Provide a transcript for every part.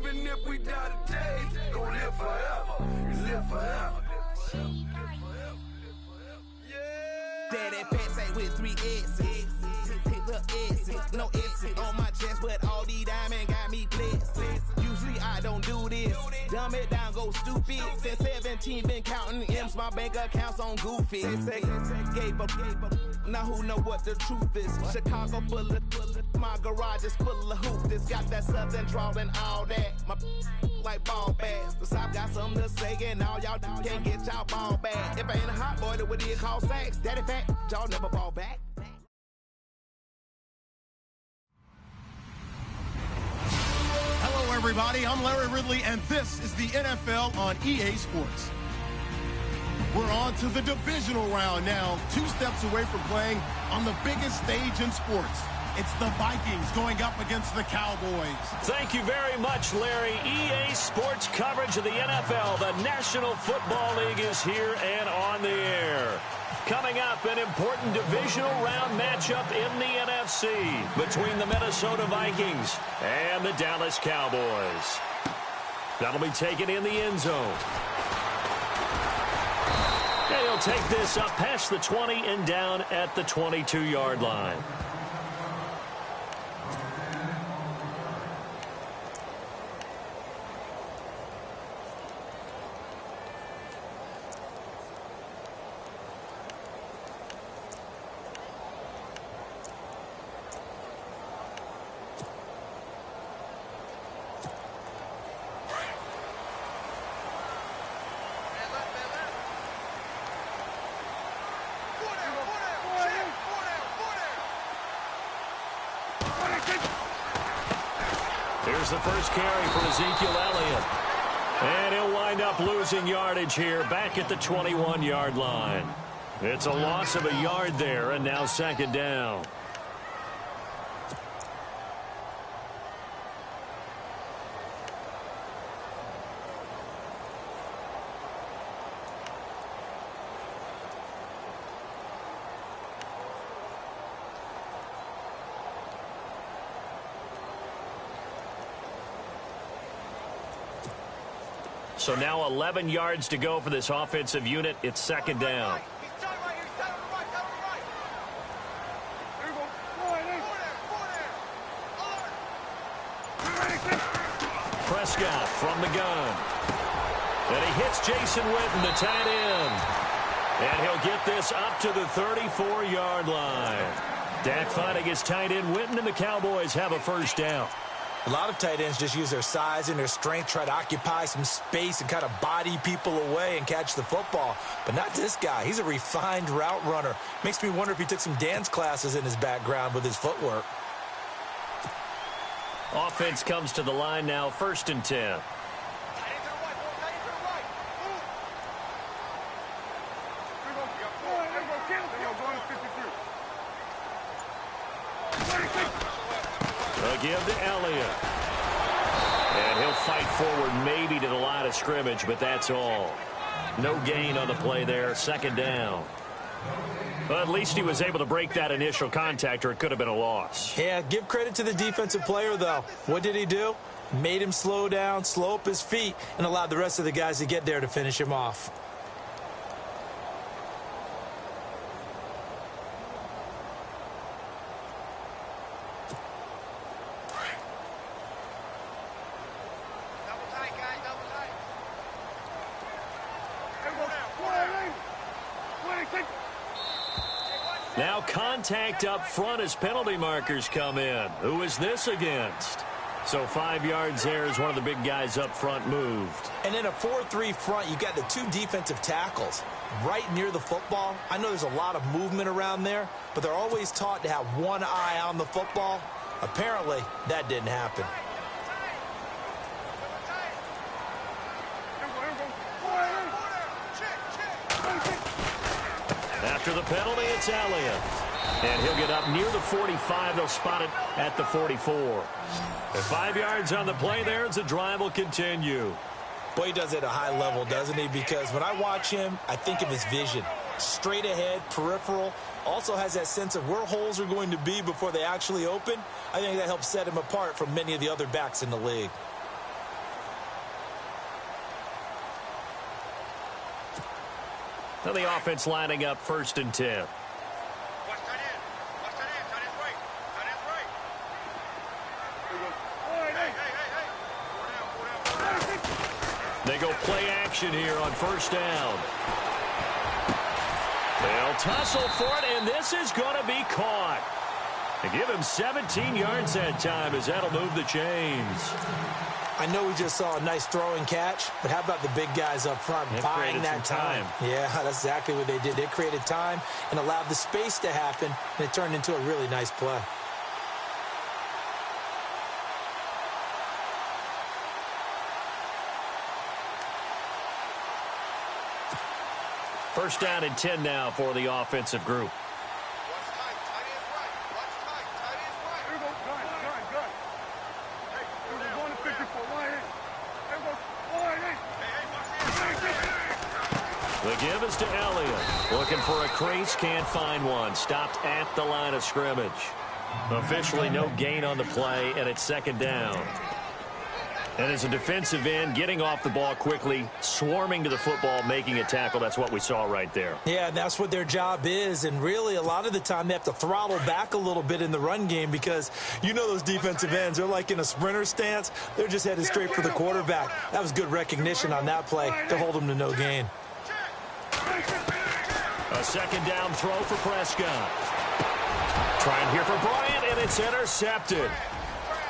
even if we die today, gon' live forever. Live forever. Daddy pants ain't with 3 S's. Little S's, no S's on my chest, but all these diamonds got me blessed. Usually I don't do this. Dumb it down, go stupid. Since 17, been counting M's, my bank accounts on goofy. Say, gave up. Now who know what the truth is? Chicago full of, my garage is full of hoopers. Got that southern drawl and all that. My like ball bags. The South got something to say, and all y'all can't get y'all ball back. If I ain't a hot boy, then what do you call sacks? Daddy fat, y'all never ball back. Hello, everybody. I'm Larry Ridley, and this is the NFL on EA Sports. We're on to the divisional round now, 2 steps away from playing on the biggest stage in sports. It's the Vikings going up against the Cowboys. Thank you very much, Larry. EA Sports coverage of the NFL. The National Football League is here and on the air. Coming up, an important divisional round matchup in the NFC between the Minnesota Vikings and the Dallas Cowboys. That'll be taken in the end zone. And he'll take this up past the 20 and down at the 22-yard line. Here's the first carry for Ezekiel Elliott. And he'll wind up losing yardage here back at the 21-yard line. It's a loss of a yard there, and now 2nd down. So now 11 yards to go for this offensive unit. It's 2nd down. Prescott from the gun. And he hits Jason Witten, the tight end. And he'll get this up to the 34-yard line. Dak finding his tight end Witten, and the Cowboys have a 1st down. A lot of tight ends just use their size and their strength, try to occupy some space and kind of body people away and catch the football. But not this guy. He's a refined route runner. Makes me wonder if he took some dance classes in his background with his footwork. Offense comes to the line now, 1st and 10. Give to Elliott. And he'll fight forward maybe to the line of scrimmage, but that's all. No gain on the play there, 2nd down. But at least he was able to break that initial contact, or it could have been a loss. Yeah, give credit to the defensive player, though. What did he do? Made him slow down, slow up his feet, and allowed the rest of the guys to get there to finish him off. Now contact up front as penalty markers come in. Who is this against? So 5 yards there as one of the big guys up front moved. And in a 4-3 front, you got the 2 defensive tackles right near the football. I know there's a lot of movement around there, but they're always taught to have one eye on the football. Apparently, that didn't happen. After the penalty, it's Elliott. And he'll get up near the 45. They'll spot it at the 44. And 5 yards on the play there as the drive will continue. Boy, he does it at a high level, doesn't he? Because when I watch him, I think of his vision. Straight ahead, peripheral. Also has that sense of where holes are going to be before they actually open. I think that helps set him apart from many of the other backs in the league. Now the offense lining up 1st and 10. They go play action here on 1st down. They'll tussle for it, and this is going to be caught. They give him 17 yards that time as that'll move the chains. I know we just saw a nice throwing catch, but how about the big guys up front buying that time? Yeah, that's exactly what they did. They created time and allowed the space to happen, and it turned into a really nice play. First down and 10 now for the offensive group. The give is to Elliott. Looking for a crease, can't find one. Stopped at the line of scrimmage. Officially no gain on the play, and it's 2nd down. And as a defensive end, getting off the ball quickly, swarming to the football, making a tackle, that's what we saw right there. Yeah, and that's what their job is. And really, a lot of the time, they have to throttle back a little bit in the run game because you know those defensive ends, they're like in a sprinter stance. They're just headed straight for the quarterback. That was good recognition on that play to hold them to no gain. A 2nd down throw for Prescott. Trying here for Bryant, and it's intercepted.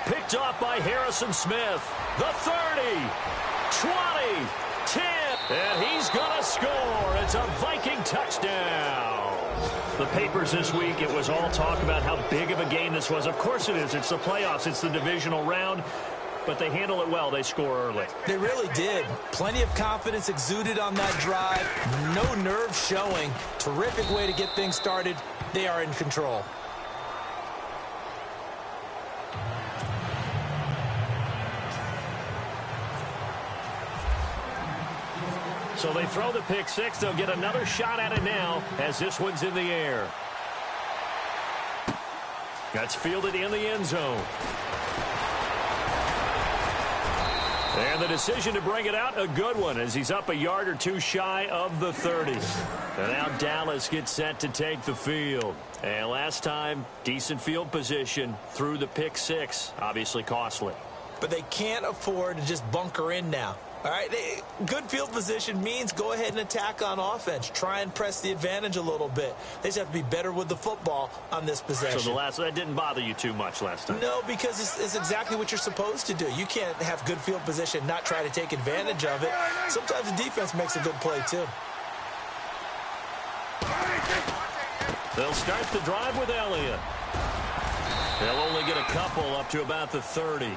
Picked off by Harrison Smith. The 30, 20, 10, and he's going to score. It's a Viking touchdown. The papers this week, it was all talk about how big of a game this was. Of course it is. It's the playoffs. It's the divisional round. But they handle it well. They score early. They really did. Plenty of confidence exuded on that drive. No nerve showing. Terrific way to get things started. They are in control. So they throw the pick six. They'll get another shot at it now as this one's in the air. That's fielded in the end zone. And the decision to bring it out, a good one, as he's up a yard or two shy of the 30. And now Dallas gets set to take the field. And last time, decent field position through the pick six. Obviously costly. But they can't afford to just bunker in now. All right, good field position means go ahead and attack on offense. Try and press the advantage a little bit. They just have to be better with the football on this possession. So that didn't bother you too much last time? No, because it's exactly what you're supposed to do. You can't have good field position, not try to take advantage of it. Sometimes the defense makes a good play, too. They'll start the drive with Elliott. They'll only get a couple up to about the 30.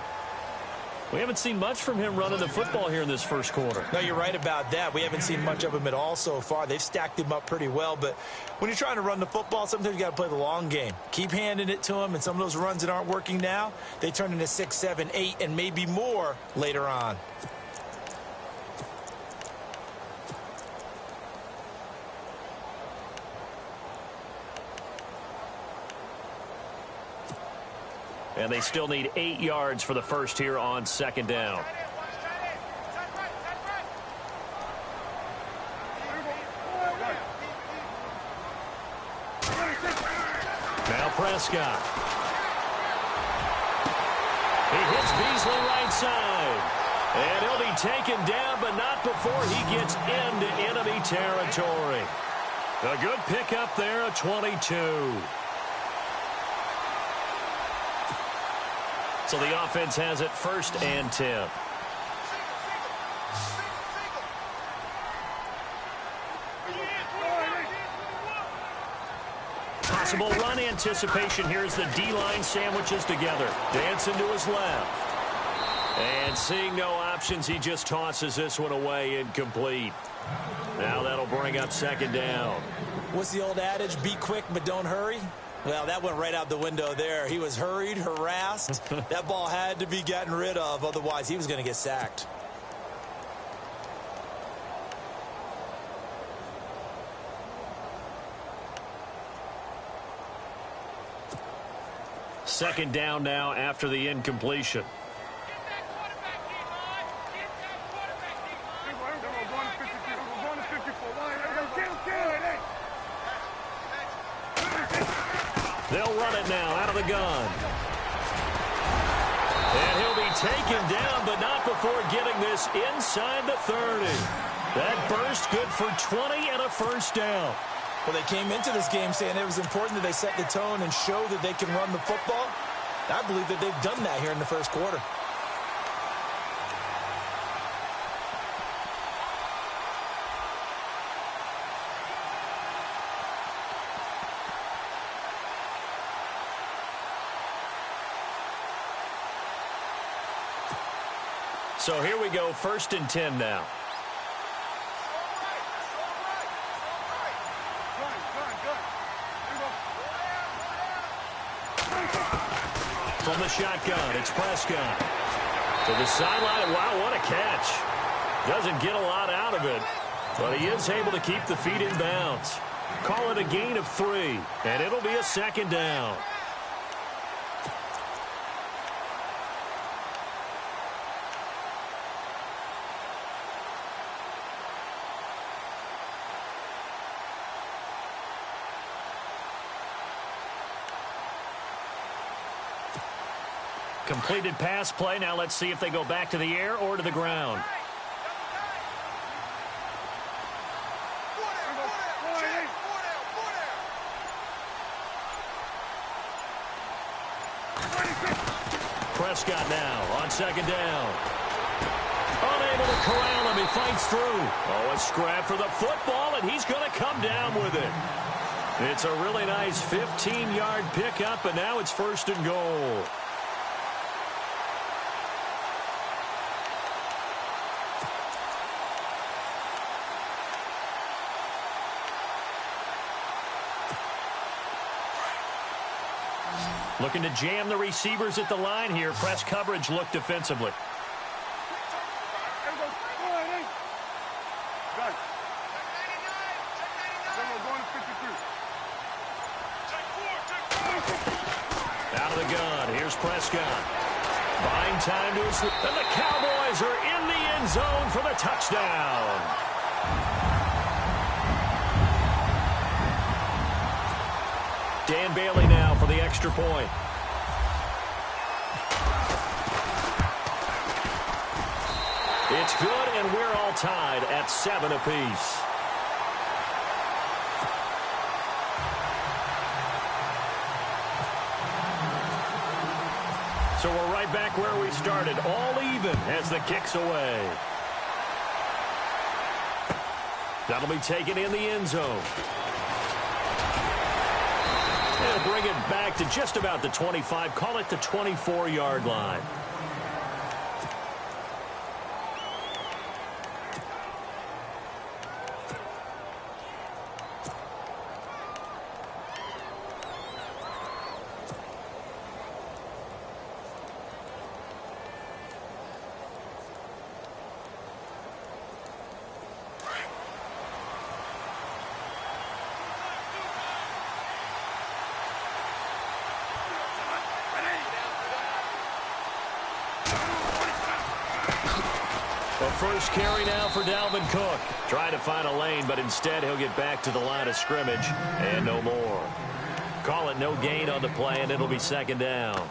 We haven't seen much from him running the football here in this first quarter. No, you're right about that. We haven't seen much of him at all so far. They've stacked him up pretty well, but when you're trying to run the football, sometimes you got to play the long game. Keep handing it to him, and some of those runs that aren't working now, they turn into 6, 7, 8, and maybe more later on. And they still need 8 yards for the first here on 2nd down. Now Prescott. He hits Beasley right side. And he'll be taken down, but not before he gets into enemy territory. A good pickup there, a 22. So the offense has it 1st and 10. Possible run anticipation here as the D-line sandwiches together. Dancing to his left. And seeing no options, he just tosses this one away incomplete. Now that'll bring up 2nd down. What's the old adage? Be quick, but don't hurry. Well, that went right out the window there. He was hurried, harassed. That ball had to be gotten rid of. Otherwise, he was going to get sacked. Second down now after the incompletion. They'll run it now out of the gun. And he'll be taken down, but not before getting this inside the 30. That burst good for 20 and a first down. Well, they came into this game saying it was important that they set the tone and show that they can run the football. I believe that they've done that here in the first quarter. So here we go, 1st and 10 now. From the shotgun, it's Prescott. To the sideline. Wow, what a catch. Doesn't get a lot out of it, but he is able to keep the feet in bounds. Call it a gain of 3, and it'll be a 2nd down. Completed pass play. Now let's see if they go back to the air or to the ground. Prescott now on 2nd down. Unable to corral him. He fights through. Oh, a scrap for the football, and he's going to come down with it. It's a really nice 15-yard pickup, and now it's 1st and goal. Looking to jam the receivers at the line here. Press coverage look defensively. Out of the gun. Here's Prescott. Buying time to his... And the Cowboys are in the end zone for the touchdown. Dan Bailey now for the extra point. It's good, and we're all tied at 7 apiece. So we're right back where we started, all even as the kick's away. That'll be taken in the end zone. And bring it back to just about the 25. Call it the 24-yard line. First carry now for Dalvin Cook. Trying to find a lane, but instead he'll get back to the line of scrimmage and no more. Call it no gain on the play, and it'll be 2nd down.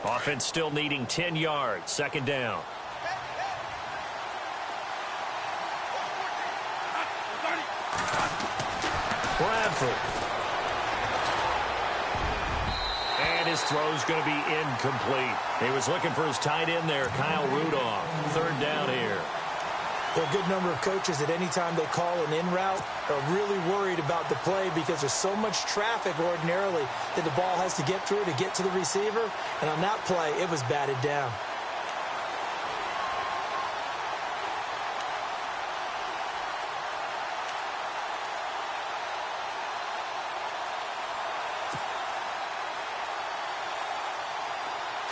Offense still needing 10 yards. 2nd down. Bradford. And his throw's going to be incomplete. He was looking for his tight end there, Kyle Rudolph. 3rd down here. There are a good number of coaches that any time they call an in route are really worried about the play because there's so much traffic ordinarily that the ball has to get through to get to the receiver. And on that play, it was batted down.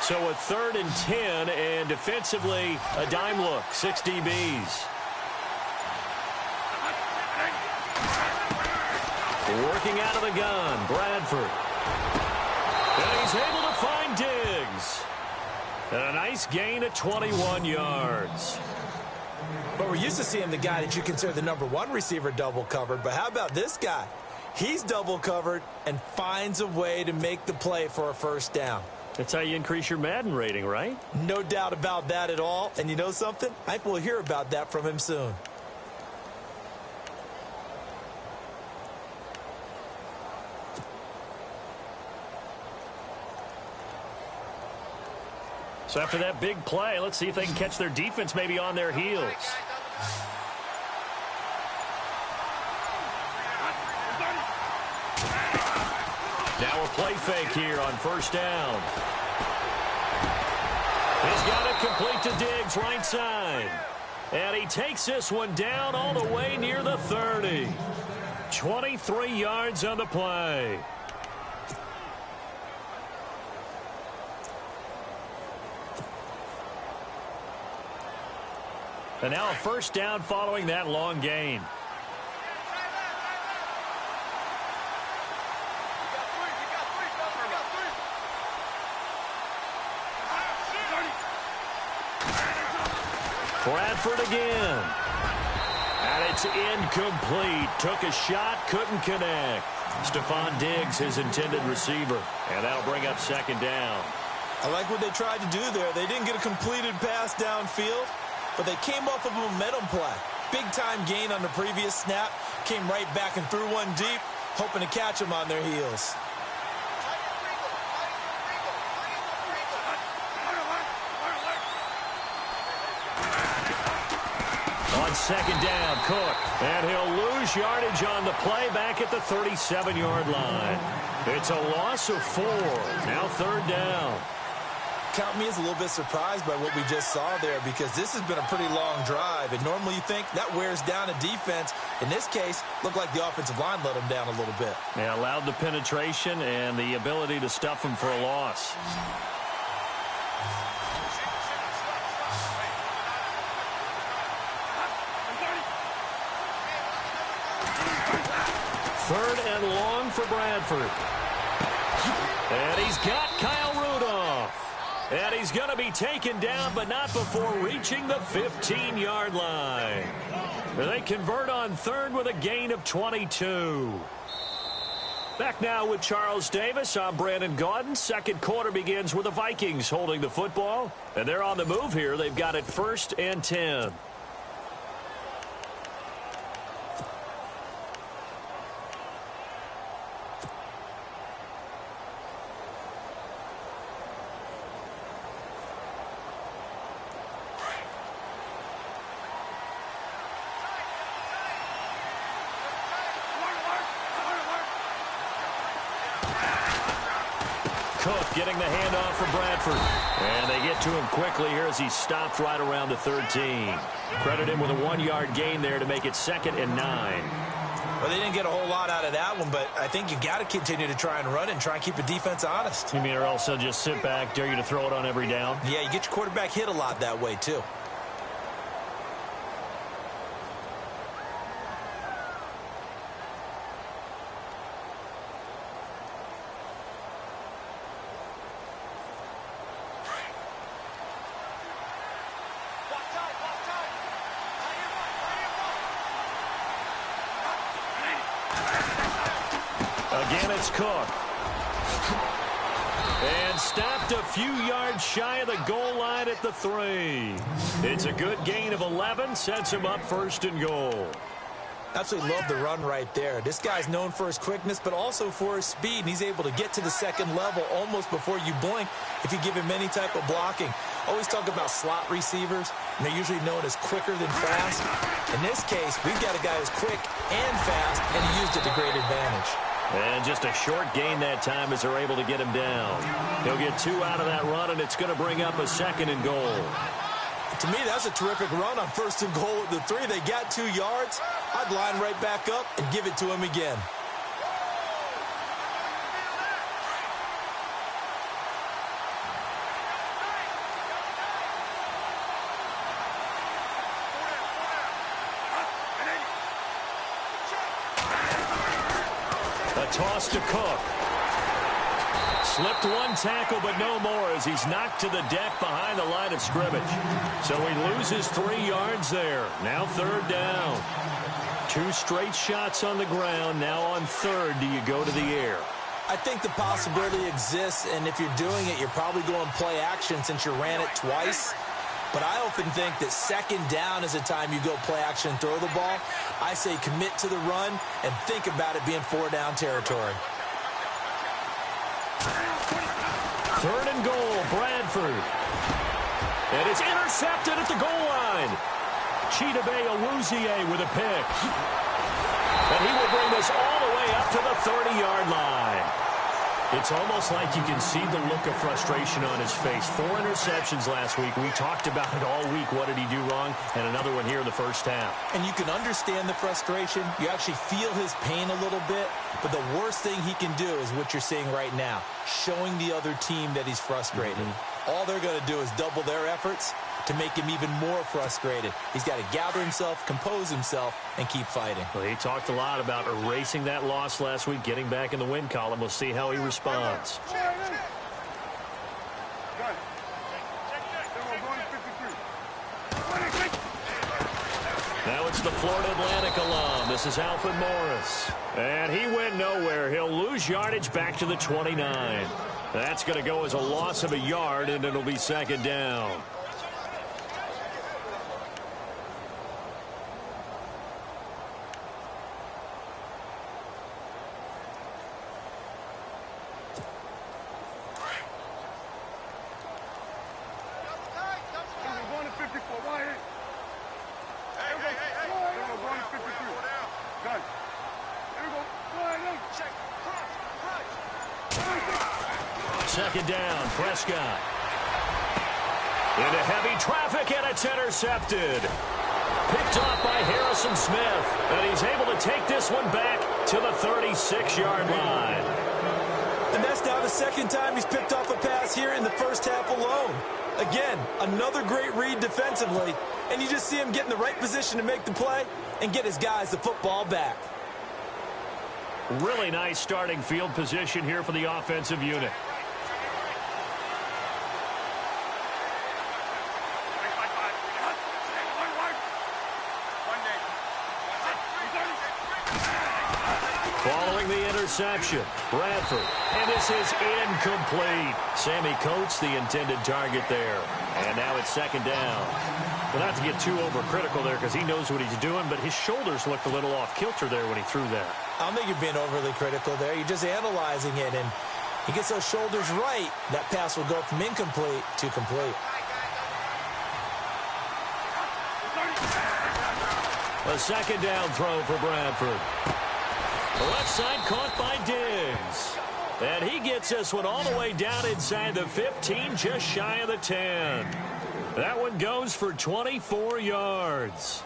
So a 3rd and 10, and defensively, a dime look, 6 DBs. Working out of the gun, Bradford. And he's able to find Diggs. And a nice gain of 21 yards. But we're used to seeing the guy that you consider the #1 receiver double covered. But how about this guy? He's double covered and finds a way to make the play for a first down. That's how you increase your Madden rating, right? No doubt about that at all. And you know something? I think we'll hear about that from him soon. So after that big play, let's see if they can catch their defense maybe on their heels. Now a play fake here on first down. He's got it complete to Diggs, right side. And he takes this one down all the way near the 30. 23 yards on the play. And now a first down following that long gain. Bradford again. And it's incomplete. Took a shot, couldn't connect. Stephon Diggs, his intended receiver. And that'll bring up second down. I like what they tried to do there. They didn't get a completed pass downfield, but they came off of a momentum play. Big-time gain on the previous snap. Came right back and threw one deep, hoping to catch them on their heels. On second down, Cook. And he'll lose yardage on the play back at the 37-yard line. It's a loss of 4. Now third down. Count me as a little bit surprised by what we just saw there, because this has been a pretty long drive, and normally you think that wears down a defense. In this case, looked like the offensive line let them down a little bit. Yeah, allowed the penetration and the ability to stuff them for a loss. Third and long for Bradford. And he's got Kyle Rudolph. And he's going to be taken down, but not before reaching the 15-yard line. They convert on third with a gain of 22. Back now with Charles Davis. I'm Brandon Gaudin. Second quarter begins with the Vikings holding the football. And they're on the move here. They've got it 1st and 10. Cook getting the handoff for Bradford. And they get to him quickly here as he stopped right around the 13. Credit him with a 1-yard gain there to make it 2nd and 9. Well, they didn't get a whole lot out of that one, but I think you got to continue to try and run and try and keep the defense honest. You mean or else they'll just sit back, dare you to throw it on every down? Yeah, you get your quarterback hit a lot that way, too. Again, it's Cook. And stopped a few yards shy of the goal line at the 3. It's a good gain of 11, sets him up 1st and goal. Absolutely love the run right there. This guy's known for his quickness, but also for his speed. And he's able to get to the second level almost before you blink if you give him any type of blocking. Always talk about slot receivers, and they're usually known as quicker than fast. In this case, we've got a guy who's quick and fast, and he used it to great advantage. And just a short gain that time as they're able to get him down. He'll get 2 out of that run, and it's going to bring up a 2nd and goal. To me, that's a terrific run on 1st and goal at the 3. They got 2 yards. I'd line right back up and give it to him again. A toss to Cook. Slipped one tackle, but no more as he's knocked to the deck behind the line of scrimmage. So he loses 3 yards there. Now 3rd down. 2 straight shots on the ground. Now on 3rd, do you go to the air? I think the possibility exists, and if you're doing it, you're probably going play action since you ran it twice. But I often think that 2nd down is a time you go play action and throw the ball. I say commit to the run and think about it being 4-down territory. 3rd and goal, Bradford. And it's intercepted at the goal line. Chidobe Awuzie with a pick. And he will bring this all the way up to the 30-yard line. It's almost like you can see the look of frustration on his face. 4 interceptions last week. We talked about it all week. What did he do wrong? And another one here in the first half. And you can understand the frustration. You actually feel his pain a little bit. But the worst thing he can do is what you're seeing right now, showing the other team that he's frustrated. All they're going to do is double their efforts to make him even more frustrated. He's got to gather himself, compose himself, and keep fighting. Well, he talked a lot about erasing that loss last week, getting back in the win column. We'll see how he responds. Now it's the Florida Atlantic alum. This is Alfred Morris. And he went nowhere. He'll lose yardage back to the 29. That's going to go as a loss of a yard, and it'll be 2nd down. Second down, Prescott. Into heavy traffic, and it's intercepted. Picked off by Harrison Smith, and he's able to take this one back to the 36-yard line. And that's now the 2nd time he's picked off a pass here in the first half alone. Again, another great read defensively, and you just see him get in the right position to make the play and get his guys the football back. Really nice starting field position here for the offensive unit. Following the interception, Bradford, and this is incomplete. Sammy Coates, the intended target there. And now it's 2nd down. Well, not to get too overcritical there because he knows what he's doing, but his shoulders looked a little off kilter there when he threw that. I don't think you're being overly critical there. You're just analyzing it, and he gets those shoulders right. That pass will go from incomplete to complete. A 2nd down throw for Bradford. The left side caught by Diggs. And he gets this one all the way down inside the 15, just shy of the 10. That one goes for 24 yards.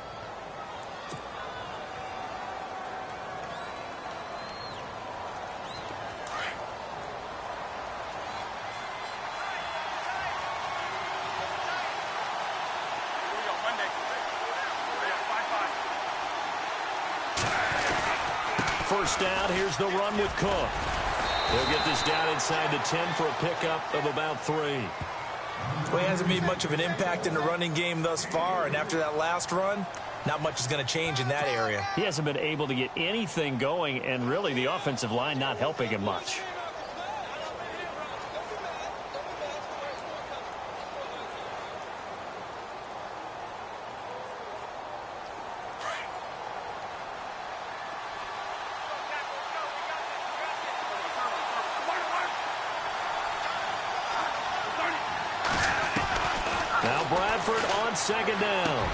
First down, here's the run with Cook. He'll get this down inside the 10 for a pickup of about 3. Well, he hasn't made much of an impact in the running game thus far, and after that last run, not much is going to change in that area. He hasn't been able to get anything going, and really the offensive line not helping him much. Now Bradford on 2nd down.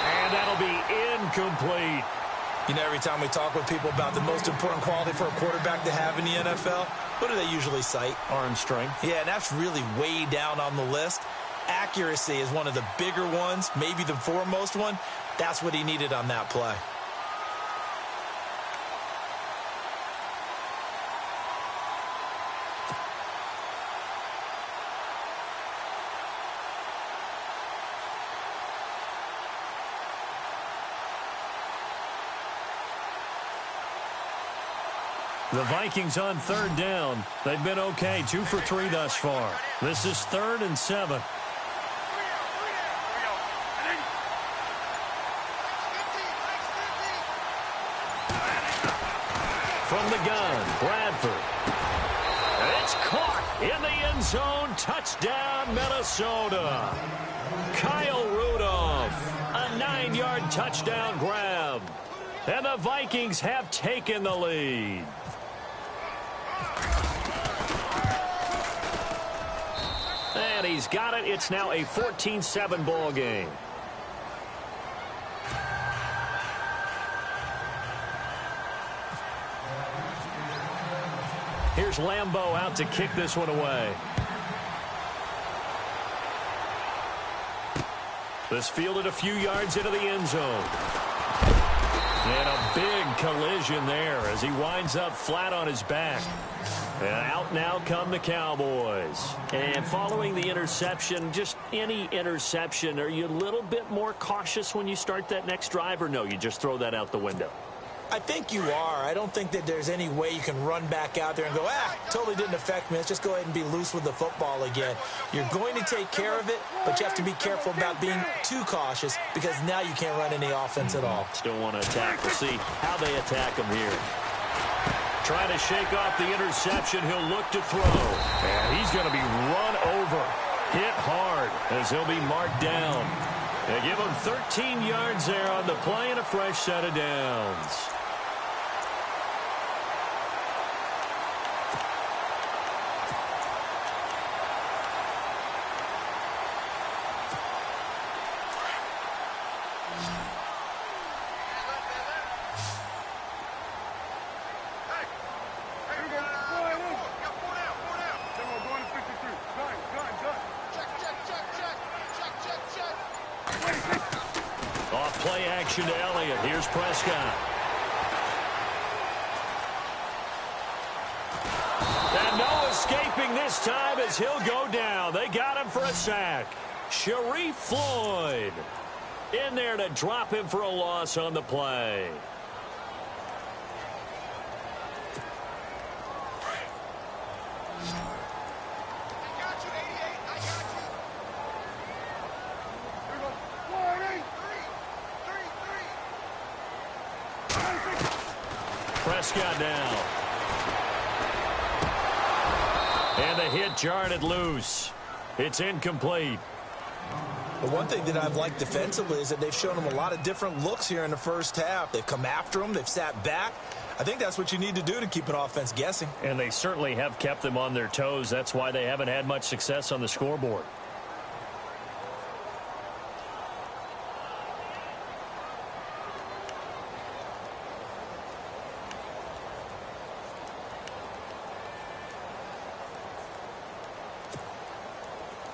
And that'll be incomplete. You know, every time we talk with people about the most important quality for a quarterback to have in the NFL, what do they usually cite? Arm strength. Yeah, and that's really way down on the list. Accuracy is one of the bigger ones, maybe the foremost one. That's what he needed on that play. The Vikings on third down. They've been okay, 2 for 3 thus far. This is 3rd and 7. From the gun, Bradford. It's caught in the end zone. Touchdown, Minnesota. Kyle Rudolph, a 9-yard touchdown grab. And the Vikings have taken the lead. And he's got it. It's now a 14-7 ball game. Here's Lambeau out to kick this one away. This fielded a few yards into the end zone. And a big collision there as he winds up flat on his back. And out now come the Cowboys. And following the interception, just any interception, are you a little bit more cautious when you start that next drive, or no, you just throw that out the window? I think you are. I don't think that there's any way you can run back out there and go, totally didn't affect me. Let's just go ahead and be loose with the football again. You're going to take care of it, but you have to be careful about being too cautious because now you can't run any offense at all. Still want to attack. We'll see how they attack him here. Trying to shake off the interception. He'll look to throw. And he's going to be run over. Hit hard as he'll be marked down. They give him 13 yards there on the play and a fresh set of downs. Play action to Elliott. Here's Prescott. And no escaping this time as he'll go down. They got him for a sack. Sharif Floyd in there to drop him for a loss on the play. Prescott down. And the hit jarred it loose. It's incomplete. The one thing that I've liked defensively is that they've shown him a lot of different looks here in the first half. They've come after him. They've sat back. I think that's what you need to do to keep an offense guessing. And they certainly have kept them on their toes. That's why they haven't had much success on the scoreboard.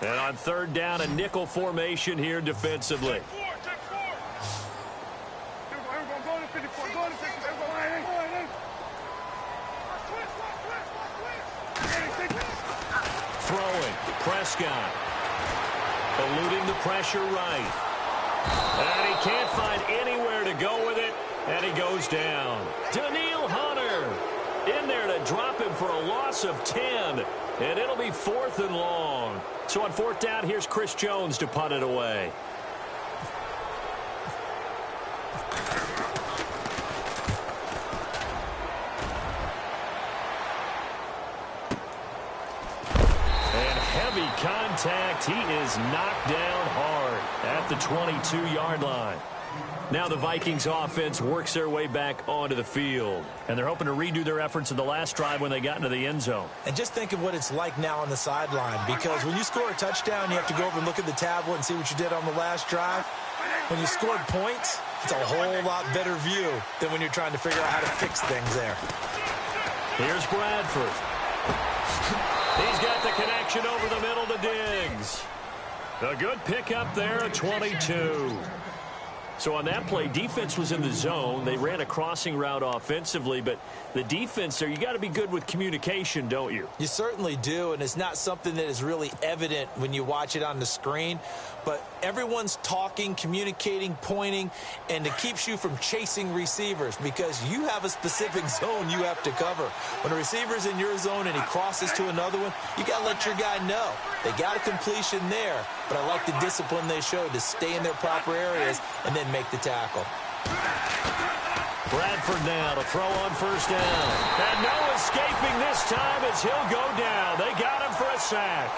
And on third down, a nickel formation here defensively. Throwing, Prescott. Eluding the pressure right. And he can't find anywhere to go with it, and he goes down. Daniil Hunter in there to drop him for a loss of 10. And it'll be 4th and long. So on 4th down, here's Chris Jones to punt it away. And heavy contact. He is knocked down hard at the 22-yard line. Now the Vikings offense works their way back onto the field. And they're hoping to redo their efforts in the last drive when they got into the end zone. And just think of what it's like now on the sideline. Because when you score a touchdown, you have to go over and look at the tablet and see what you did on the last drive. When you scored points, it's a whole lot better view than when you're trying to figure out how to fix things there. Here's Bradford. He's got the connection over the middle to Diggs. A good pickup there at 22. So on that play, defense was in the zone. They ran a crossing route offensively, but the defense there, you got to be good with communication, don't you? You certainly do, and it's not something that is really evident when you watch it on the screen. But everyone's talking, communicating, pointing, and it keeps you from chasing receivers because you have a specific zone you have to cover. When a receiver's in your zone and he crosses to another one, you got to let your guy know. They got a completion there, but I like the discipline they showed to stay in their proper areas and then make the tackle. Bradford now to throw on first down. And no escaping this time as he'll go down. They got him for a sack.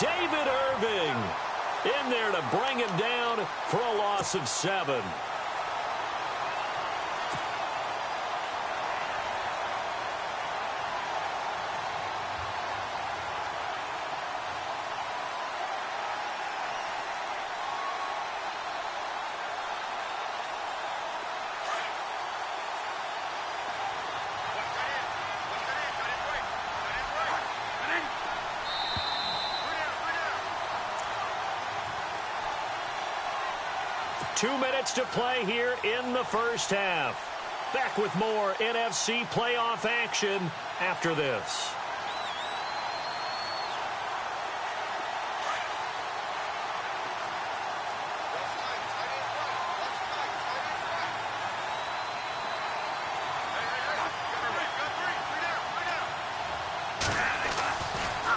David Irving in there to bring him down for a loss of 7. Two minutes to play here in the first half. Back with more NFC playoff action after this.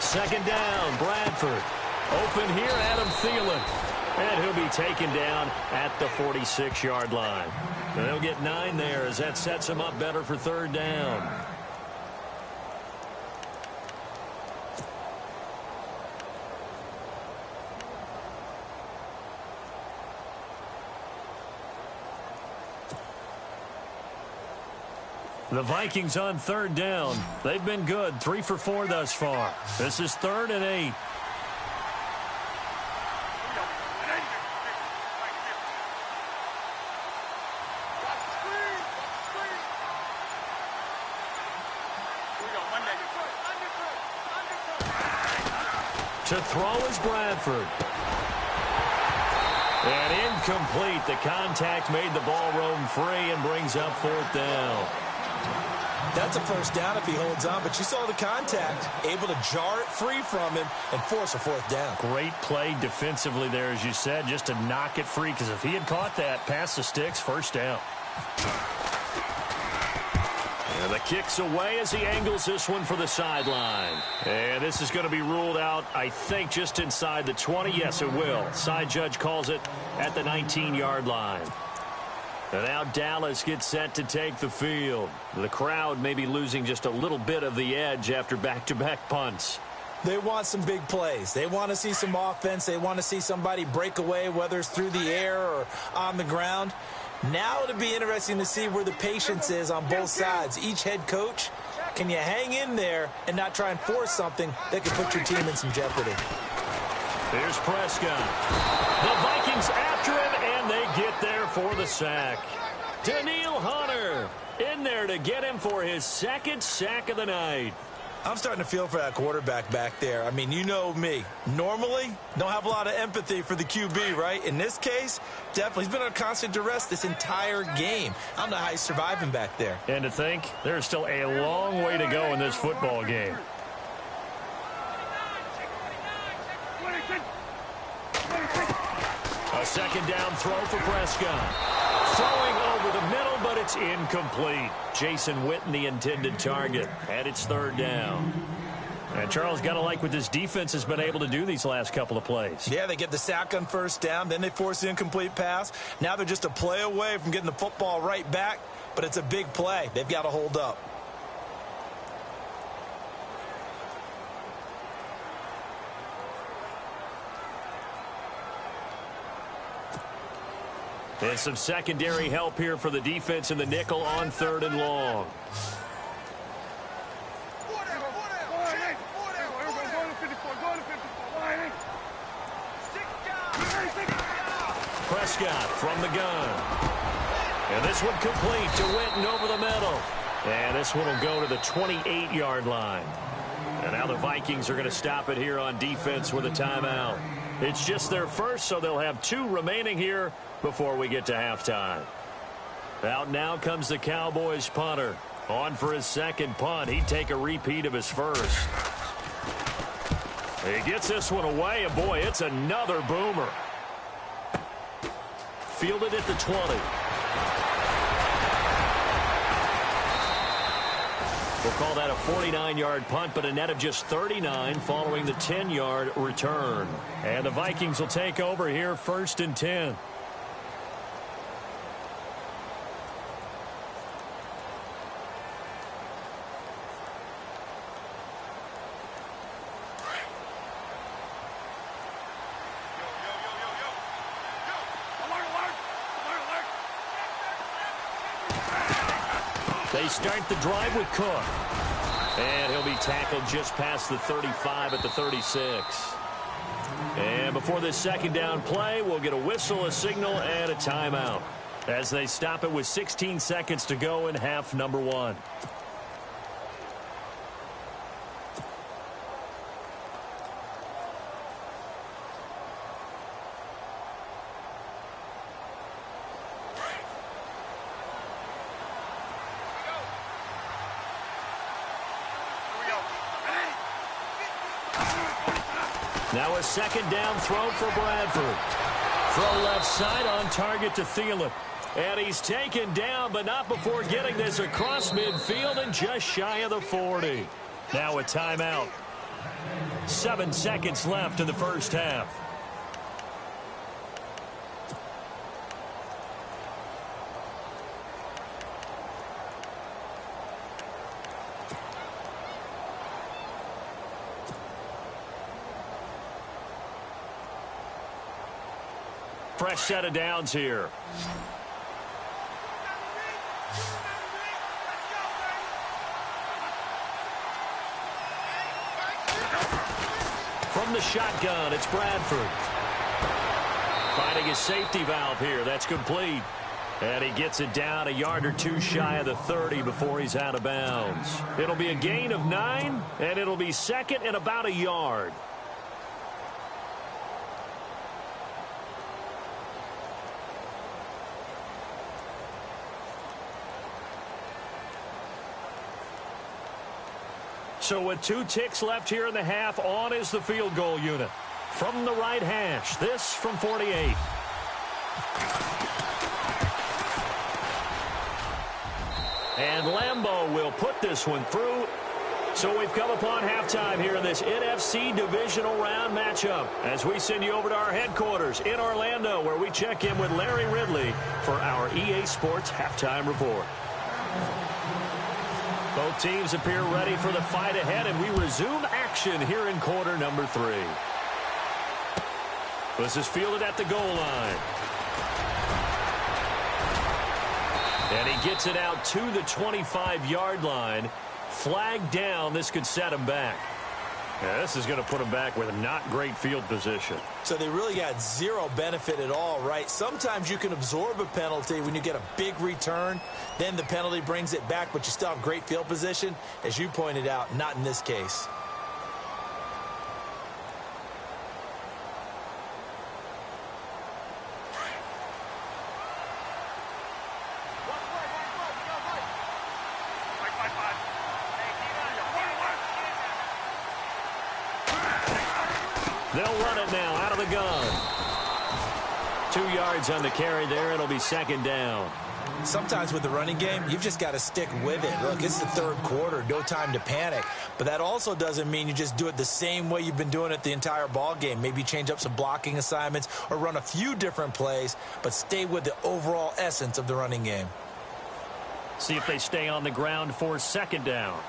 Second down, Bradford. Open here, Adam Thielen. And he'll be taken down at the 46-yard line. And they'll get 9 there as that sets him up better for third down. The Vikings on third down. They've been good, 3 for 4 thus far. This is 3rd and 8. To throw is Bradford. And incomplete. The contact made the ball roam free and brings up 4th down. That's a first down if he holds on, but you saw the contact, able to jar it free from him and force a 4th down. Great play defensively there, as you said, just to knock it free, because if he had caught that, past the sticks, first down. And the kick's away as he angles this one for the sideline. And this is going to be ruled out, I think, just inside the 20. Yes, it will. Side judge calls it at the 19-yard line. And now Dallas gets set to take the field. The crowd may be losing just a little bit of the edge after back-to-back punts. They want some big plays. They want to see some offense. They want to see somebody break away, whether it's through the air or on the ground. Now it'll be interesting to see where the patience is on both sides. Each head coach, can you hang in there and not try and force something that could put your team in some jeopardy? Here's Prescott. The Vikings after him, and they get there for the sack. Daniil Hunter in there to get him for his 2nd sack of the night. I'm starting to feel for that quarterback back there. I mean, you know me. Normally, don't have a lot of empathy for the QB, right? In this case, definitely. He's been under constant duress this entire game. I don't know how he's surviving back there. And to think, there's still a long way to go in this football game. A second down throw for Prescott. Throwing over the middle, but it's incomplete. Jason Witten, the intended target, and it's 3rd down. And Charles, got to like what this defense has been able to do these last couple of plays. Yeah, they get the sack on first down, then they force the incomplete pass. Now they're just a play away from getting the football right back, but it's a big play. They've got to hold up. And some secondary help here for the defense in the nickel on 3rd and long. Prescott from the gun. And this one complete to Witten over the middle. And this one will go to the 28-yard line. And now the Vikings are going to stop it here on defense with a timeout. It's just their first, so they'll have 2 remaining here before we get to halftime. Out now comes the Cowboys punter. On for his 2nd punt. He'd take a repeat of his first. He gets this one away, and boy, it's another boomer. fielded at the 20. We'll call that a 49-yard punt, but a net of just 39 following the 10-yard return. And the Vikings will take over here, 1st and 10. They start the drive with Cook. And he'll be tackled just past the 35 at the 36. And before this second down play, we'll get a whistle, a signal, and a timeout as they stop it with 16 seconds to go in half number 1. Now a second down throw for Bradford. Throw left side on target to Thielen. And he's taken down, but not before getting this across midfield and just shy of the 40. Now a timeout. 7 seconds left in the first half. Fresh set of downs here. From the shotgun, it's Bradford. Finding his safety valve here. That's complete. And he gets it down a yard or two shy of the 30 before he's out of bounds. It'll be a gain of 9, and it'll be second and about a yard. So with 2 ticks left here in the half, on is the field goal unit. From the right hash, this from 48. And Lambeau will put this one through. So we've come upon halftime here in this NFC Divisional Round matchup as we send you over to our headquarters in Orlando, where we check in with Larry Ridley for our EA Sports Halftime Report. Both teams appear ready for the fight ahead, and we resume action here in quarter number 3. This is fielded at the goal line. And he gets it out to the 25-yard line. Flag down. This could set him back. Yeah, this is going to put him back with not great field position. So they really got zero benefit at all, right? Sometimes you can absorb a penalty when you get a big return. Then the penalty brings it back, but you still have great field position. As you pointed out, not in this case. They'll run it now out of the gun. 2 yards on the carry there. It'll be second down. Sometimes with the running game, you've just got to stick with it. Look, it's the third quarter. No time to panic. But that also doesn't mean you just do it the same way you've been doing it the entire ball game. Maybe change up some blocking assignments or run a few different plays, but stay with the overall essence of the running game. See if they stay on the ground for second down.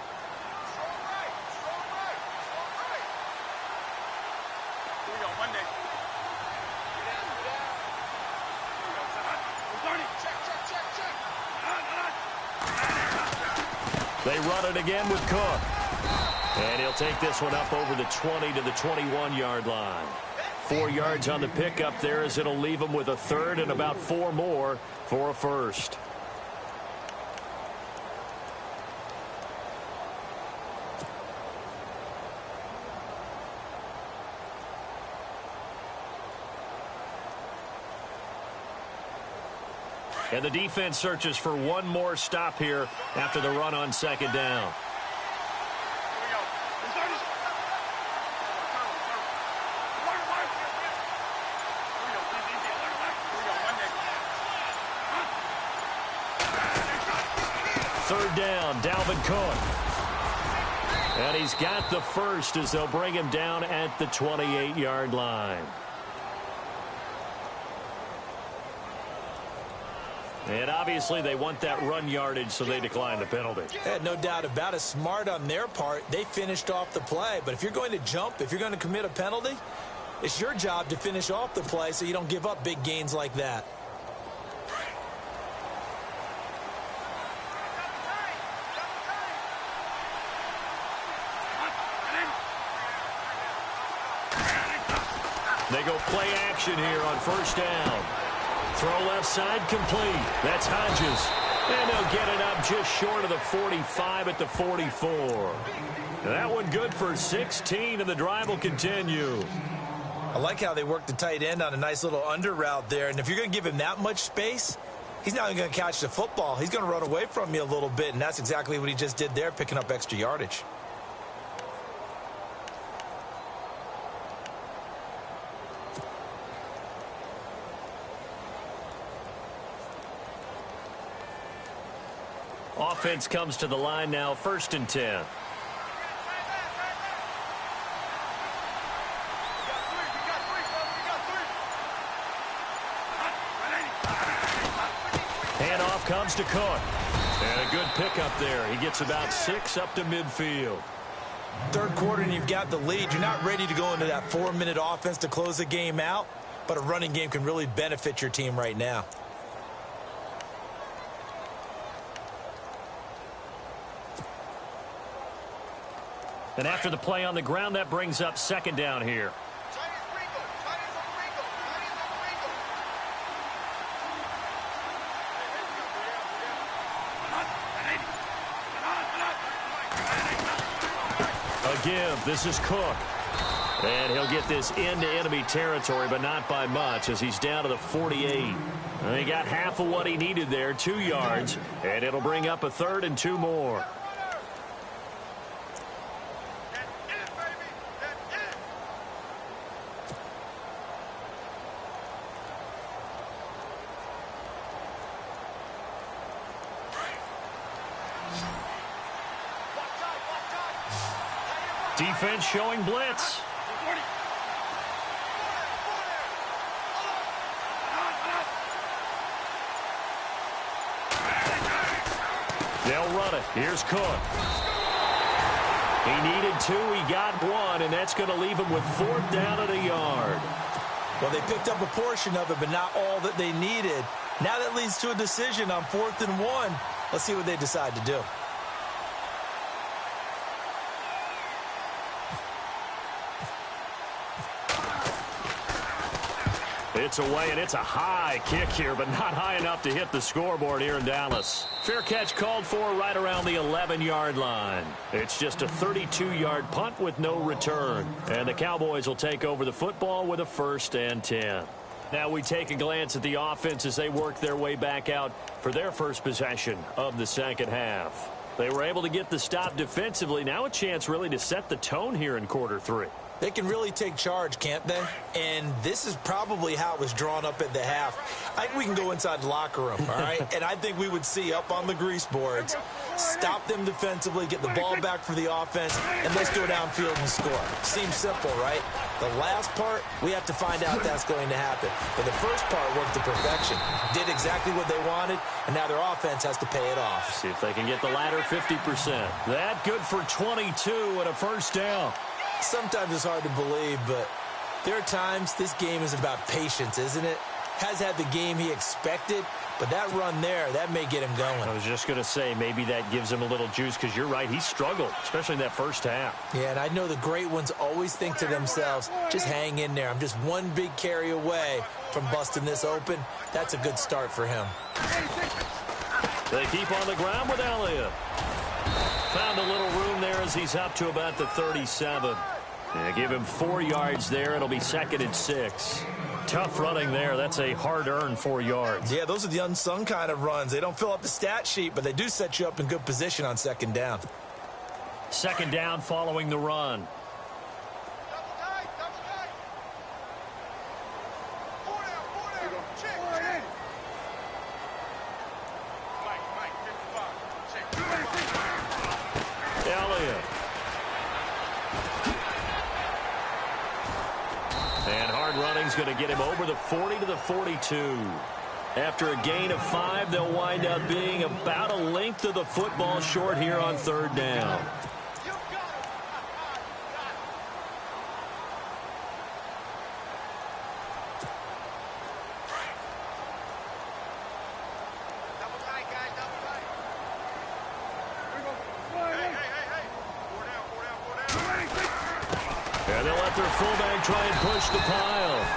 They run it again with Cook. And he'll take this one up over the 20 to the 21-yard line. 4 yards on the pickup there as it'll leave him with a third and about 4 more for a first. And the defense searches for one more stop here after the run on second down. third down, Dalvin Cook. And he's got the first as they'll bring him down at the 28-yard line. And obviously they want that run yardage, so they decline the penalty. Yeah, no doubt about it. Smart on their part. They finished off the play. But if you're going to jump, if you're going to commit a penalty, it's your job to finish off the play so you don't give up big gains like that. They go play action here on first down. Throw left side complete. That's Hodges. And they'll get it up just short of the 45 at the 44. That one good for 16, and the drive will continue. I like how they work the tight end on a nice little under route there. And if you're going to give him that much space, he's not even going to catch the football. He's going to run away from you a little bit, and that's exactly what he just did there, picking up extra yardage. Offense comes to the line now, 1st and 10. Handoff comes to Cook. And a good pickup there. He gets about 6 up to midfield. Third quarter and you've got the lead. You're not ready to go into that 4-minute offense to close the game out, but a running game can really benefit your team right now. And after the play on the ground, that brings up 2nd down here. A give. This is Cook. And he'll get this into enemy territory, but not by much as he's down to the 48. And he got half of what he needed there, 2 yards. And it'll bring up a 3rd and 2 more. Defense showing blitz. They'll run it. Here's Cook. He needed 2. He got 1, and that's going to leave him with 4th down at a yard. Well, they picked up a portion of it, but not all that they needed. Now that leads to a decision on 4th and 1. Let's see what they decide to do. It's away, and it's a high kick here, but not high enough to hit the scoreboard here in Dallas. Fair catch called for right around the 11-yard line. It's just a 32-yard punt with no return. And the Cowboys will take over the football with a 1st and 10. Now we take a glance at the offense as they work their way back out for their first possession of the 2nd half. They were able to get the stop defensively. Now a chance really to set the tone here in quarter 3. They can really take charge, can't they? And this is probably how it was drawn up at the half. I think we can go inside the locker room, all right? And I think we would see up on the grease boards, stop them defensively, get the ball back for the offense, and let's go downfield and score. Seems simple, right? The last part, we have to find out that's going to happen. But the first part worked to perfection. Did exactly what they wanted, and now their offense has to pay it off. See if they can get the latter 50%. That good for 22 and a 1st down. Sometimes it's hard to believe, but there are times this game is about patience, isn't it? Has had the game he expected, but that run there, that may get him going. I was just going to say, maybe that gives him a little juice because you're right, he struggled, especially in that 1st half. Yeah, and I know the great ones always think to themselves, just hang in there. I'm just one big carry away from busting this open. That's a good start for him. They keep on the ground with Elliott. Found a little room there as he's up to about the 37. Yeah, give him 4 yards there. It'll be 2nd and 6. Tough running there. That's a hard-earned 4 yards. Yeah, those are the unsung kind of runs. They don't fill up the stat sheet, but they do set you up in good position on 2nd down. 2nd down following the run. going to get him over the 40 to the 42. After a gain of 5, they'll wind up being about a length of the football short here on 3rd down. And they'll let their fullback try and push the pile.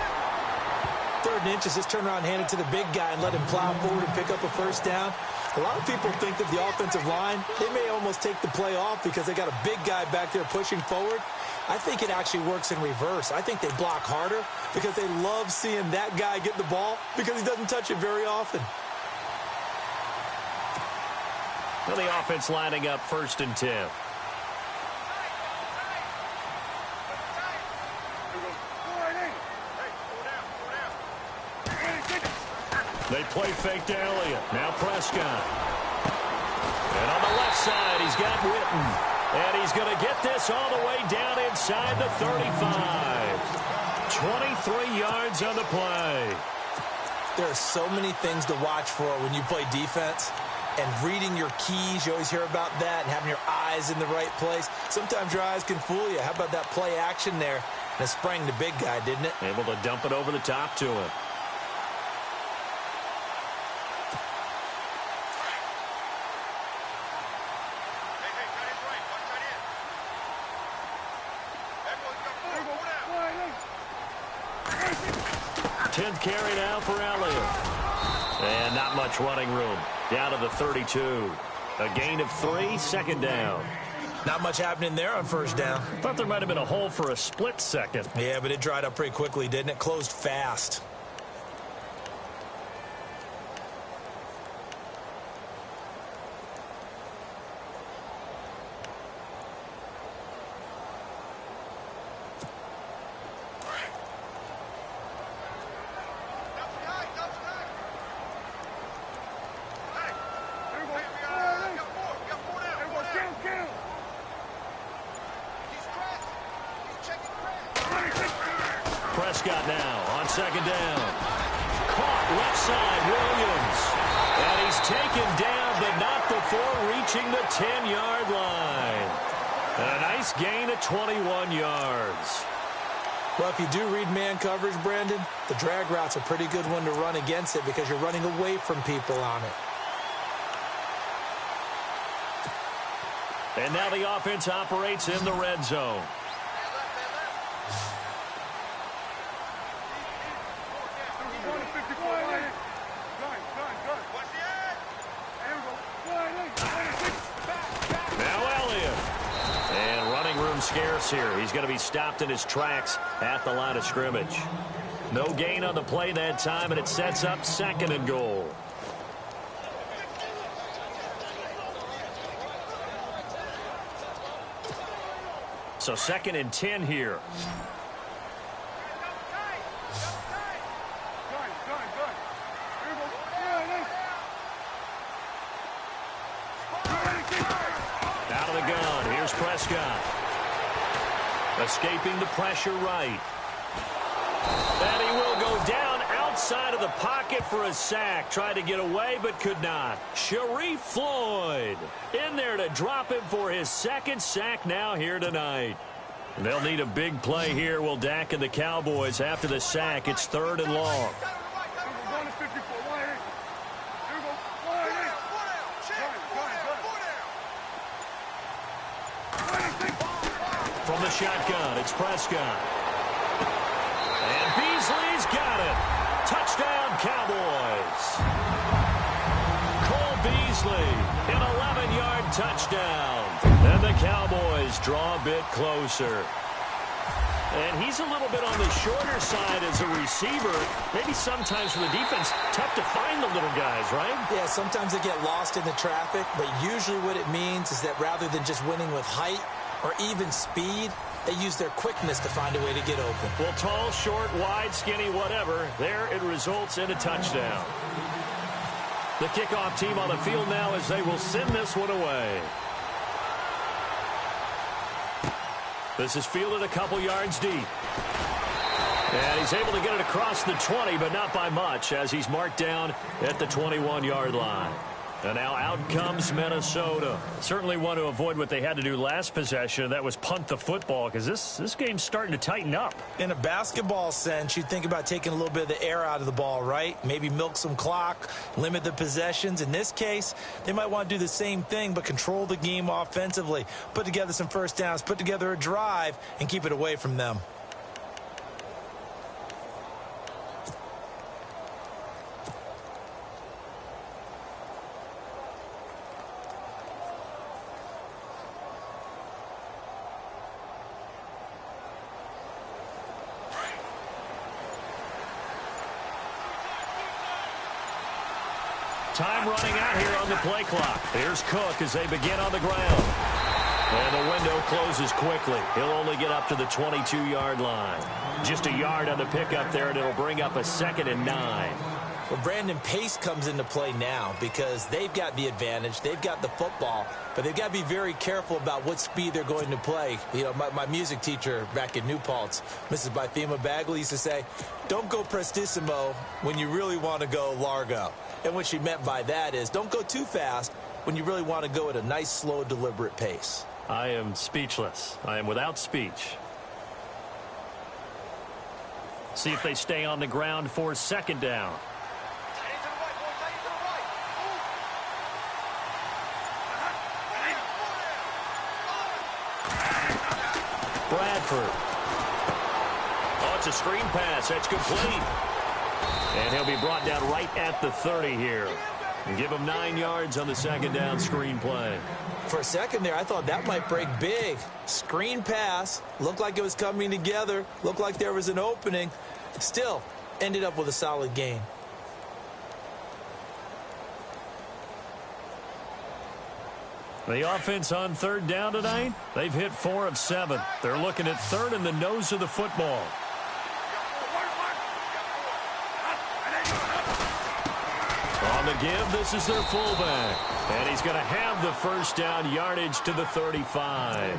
3rd and inches, just turn around and hand it to the big guy and let him plow forward and pick up a 1st down. A lot of people think that the offensive line, they may almost take the play off because they got a big guy back there pushing forward. I think it actually works in reverse. I think they block harder because they love seeing that guy get the ball because he doesn't touch it very often. Well, the offense lining up 1st and 10. They play fake to Elliott. Now Prescott. And on the left side, he's got Witten. And he's going to get this all the way down inside the 35. 23 yards on the play. There are so many things to watch for when you play defense. And reading your keys, you always hear about that, and having your eyes in the right place. Sometimes your eyes can fool you. How about that play action there? And it sprang the big guy, didn't it? Able to dump it over the top to him. Tenth carry now for Elliott. And not much running room. Down to the 32. A gain of 3, 2nd down. Not much happening there on 1st down. Thought there might have been a hole for a split second. Yeah, but it dried up pretty quickly, didn't it? Closed fast. Prescott now on 2nd down. Caught left side, Williams. And he's taken down, but not before reaching the 10-yard line. And a nice gain of 21 yards. Well, if you do read man coverage, Brandon, the drag route's a pretty good one to run against it because you're running away from people on it. And now the offense operates in the red zone. Scarce here. He's going to be stopped in his tracks at the line of scrimmage. No gain on the play that time, and it sets up 2nd and goal. So 2nd and 10 here. Out of the gun. Here's Prescott. Escaping the pressure right. And he will go down outside of the pocket for a sack. Tried to get away, but could not. Sharif Floyd in there to drop him for his 2nd sack now here tonight. And they'll need a big play here, will Dak and the Cowboys after the sack. It's 3rd and long. From the shotgun, it's Prescott. And Beasley's got it. Touchdown, Cowboys. Cole Beasley, an 11-yard touchdown. And the Cowboys draw a bit closer. And he's a little bit on the shorter side as a receiver. Maybe sometimes for the defense, tough to find the little guys, right? Yeah, sometimes they get lost in the traffic, but usually what it means is that rather than just winning with height, or even speed, they use their quickness to find a way to get open. Well, tall, short, wide, skinny, whatever, there it results in a touchdown. The kickoff team on the field now as they will send this one away. This is fielded a couple yards deep. And he's able to get it across the 20, but not by much, as he's marked down at the 21-yard line. And now out comes Minnesota. Certainly want to avoid what they had to do last possession. That was punt the football, because this game's starting to tighten up. In a basketball sense, you think about taking a little bit of the air out of the ball, right? Maybe milk some clock, limit the possessions. In this case, they might want to do the same thing, but control the game offensively. Put together some first downs, put together a drive, and keep it away from them. Time running out here on the play clock. Here's Cook as they begin on the ground. And the window closes quickly. He'll only get up to the 22-yard line. Just a yard on the pickup there, and it'll bring up a 2nd and 9. Well, Brandon, pace comes into play now because they've got the advantage. They've got the football, but they've got to be very careful about what speed they're going to play. You know, my music teacher back in New Paltz, Mrs. Bythema Bagley, used to say, don't go prestissimo when you really want to go largo. And what she meant by that is don't go too fast when you really want to go at a nice, slow, deliberate pace. I am speechless. I am without speech. See if they stay on the ground for 2nd down. Bradford. Oh, it's a screen pass. That's complete. And he'll be brought down right at the 30 here. And give him 9 yards on the 2nd down screen play. For a second there, I thought that might break big. Screen pass. Looked like it was coming together. Looked like there was an opening. Still, ended up with a solid gain. The offense on 3rd down tonight, they've hit 4 of 7. They're looking at 3rd in the nose of the football. On the give, this is their fullback. And he's going to have the 1st down yardage to the 35.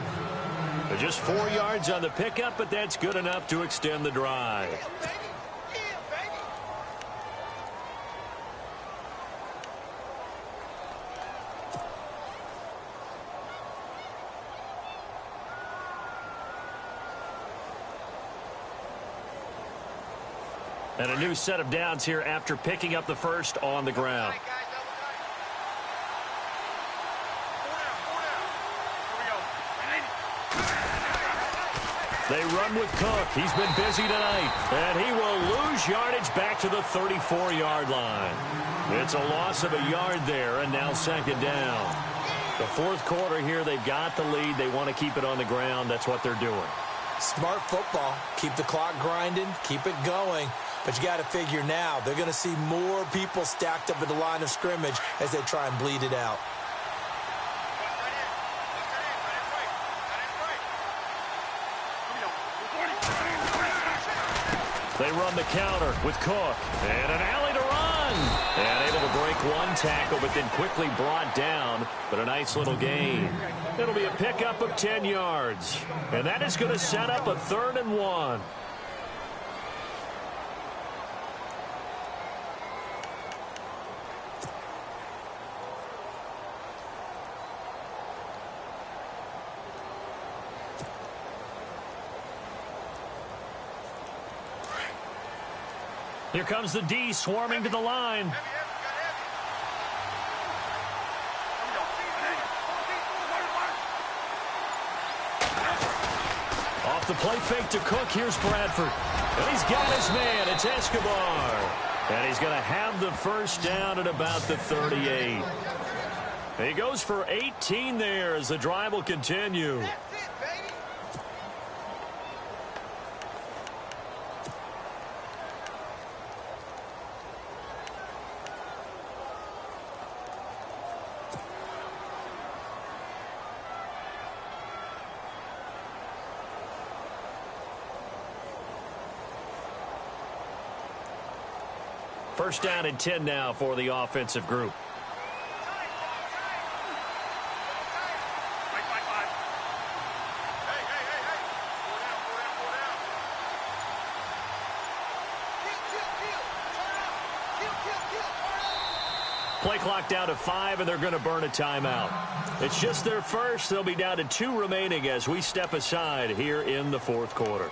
Just 4 yards on the pickup, but that's good enough to extend the drive. And a new set of downs here after picking up the 1st on the ground. They run with Cook. He's been busy tonight. And he will lose yardage back to the 34-yard line. It's a loss of a yard there, and now 2nd down. The 4th quarter here, they've got the lead. They want to keep it on the ground. That's what they're doing. Smart football. Keep the clock grinding. Keep it going. But you got to figure now, they're going to see more people stacked up at the line of scrimmage as they try and bleed it out. They run the counter with Cook. And an alley to run. And able to break one tackle, but then quickly brought down. But a nice little gain. It'll be a pickup of 10 yards. And that is going to set up a 3rd and 1. Here comes the D swarming to the line. Off the play fake to Cook. Here's Bradford. And he's got his man. It's Escobar. And he's going to have the 1st down at about the 38. He goes for 18 there as the drive will continue. First down and 10 now for the offensive group. Play clock down to 5, and they're going to burn a timeout. It's just their first. They'll be down to 2 remaining as we step aside here in the fourth quarter.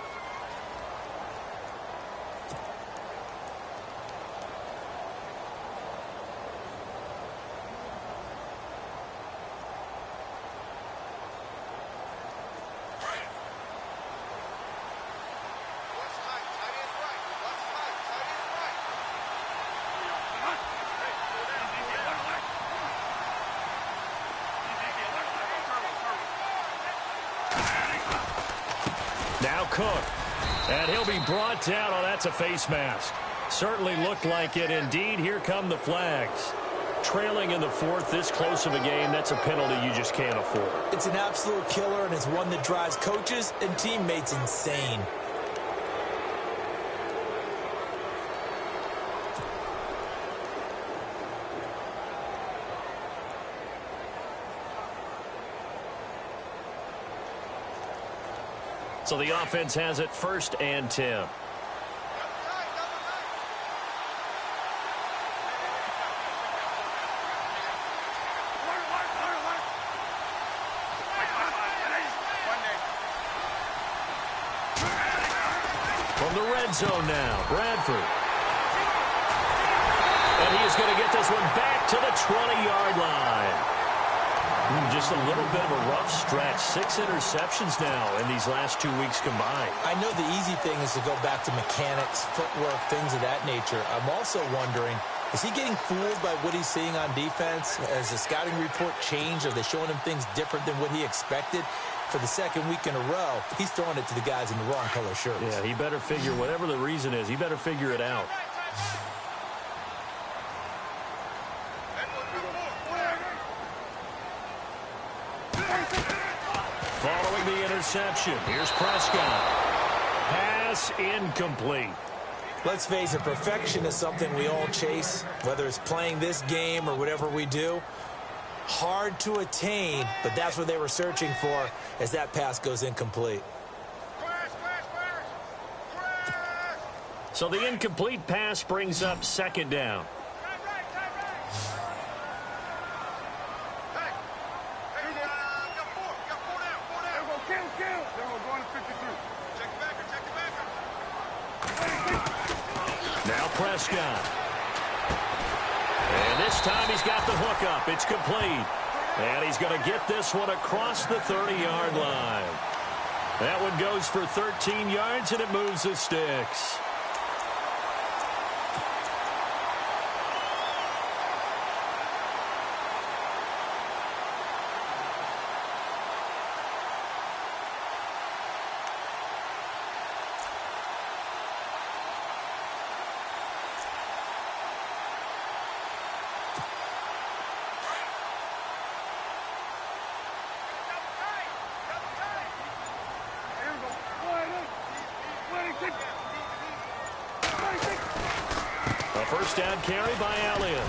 Now Cook, and he'll be brought down. Oh, that's a face mask. Certainly looked like it. Indeed, here come the flags. Trailing in the fourth, this close of a game, that's a penalty you just can't afford. It's an absolute killer, and it's one that drives coaches and teammates insane. So the offense has it 1st and 10. From the red zone now, Bradford. And he is going to get this one back to the 20-yard line. Just a little bit of a rough stretch. 6 interceptions now in these last 2 weeks combined. I know the easy thing is to go back to mechanics, footwork, things of that nature. I'm also wondering, is he getting fooled by what he's seeing on defense? Has the scouting report changed? Are they showing him things different than what he expected? For the second week in a row, he's throwing it to the guys in the wrong color shirts. Yeah, he better figure, whatever the reason is, he better figure it out. Following the interception, here's Prescott. Pass incomplete. Let's face it, perfection is something we all chase, whether it's playing this game or whatever we do. Hard to attain, but that's what they were searching for as that pass goes incomplete. So the incomplete pass brings up 2nd down. Now Prescott. And this time he's got the hook up. It's complete. And he's going to get this one across the 30-yard line. That one goes for 13 yards, and it moves the sticks. A first down carry by Elliott.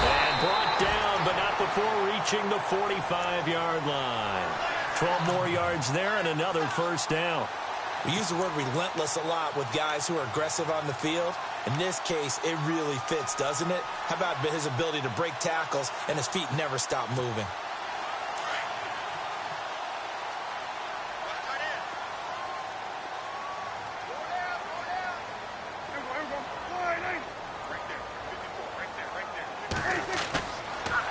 And brought down, but not before reaching the 45-yard line. 12 more yards there and another first down. We use the word relentless a lot with guys who are aggressive on the field. In this case, it really fits, doesn't it? How about his ability to break tackles and his feet never stop moving?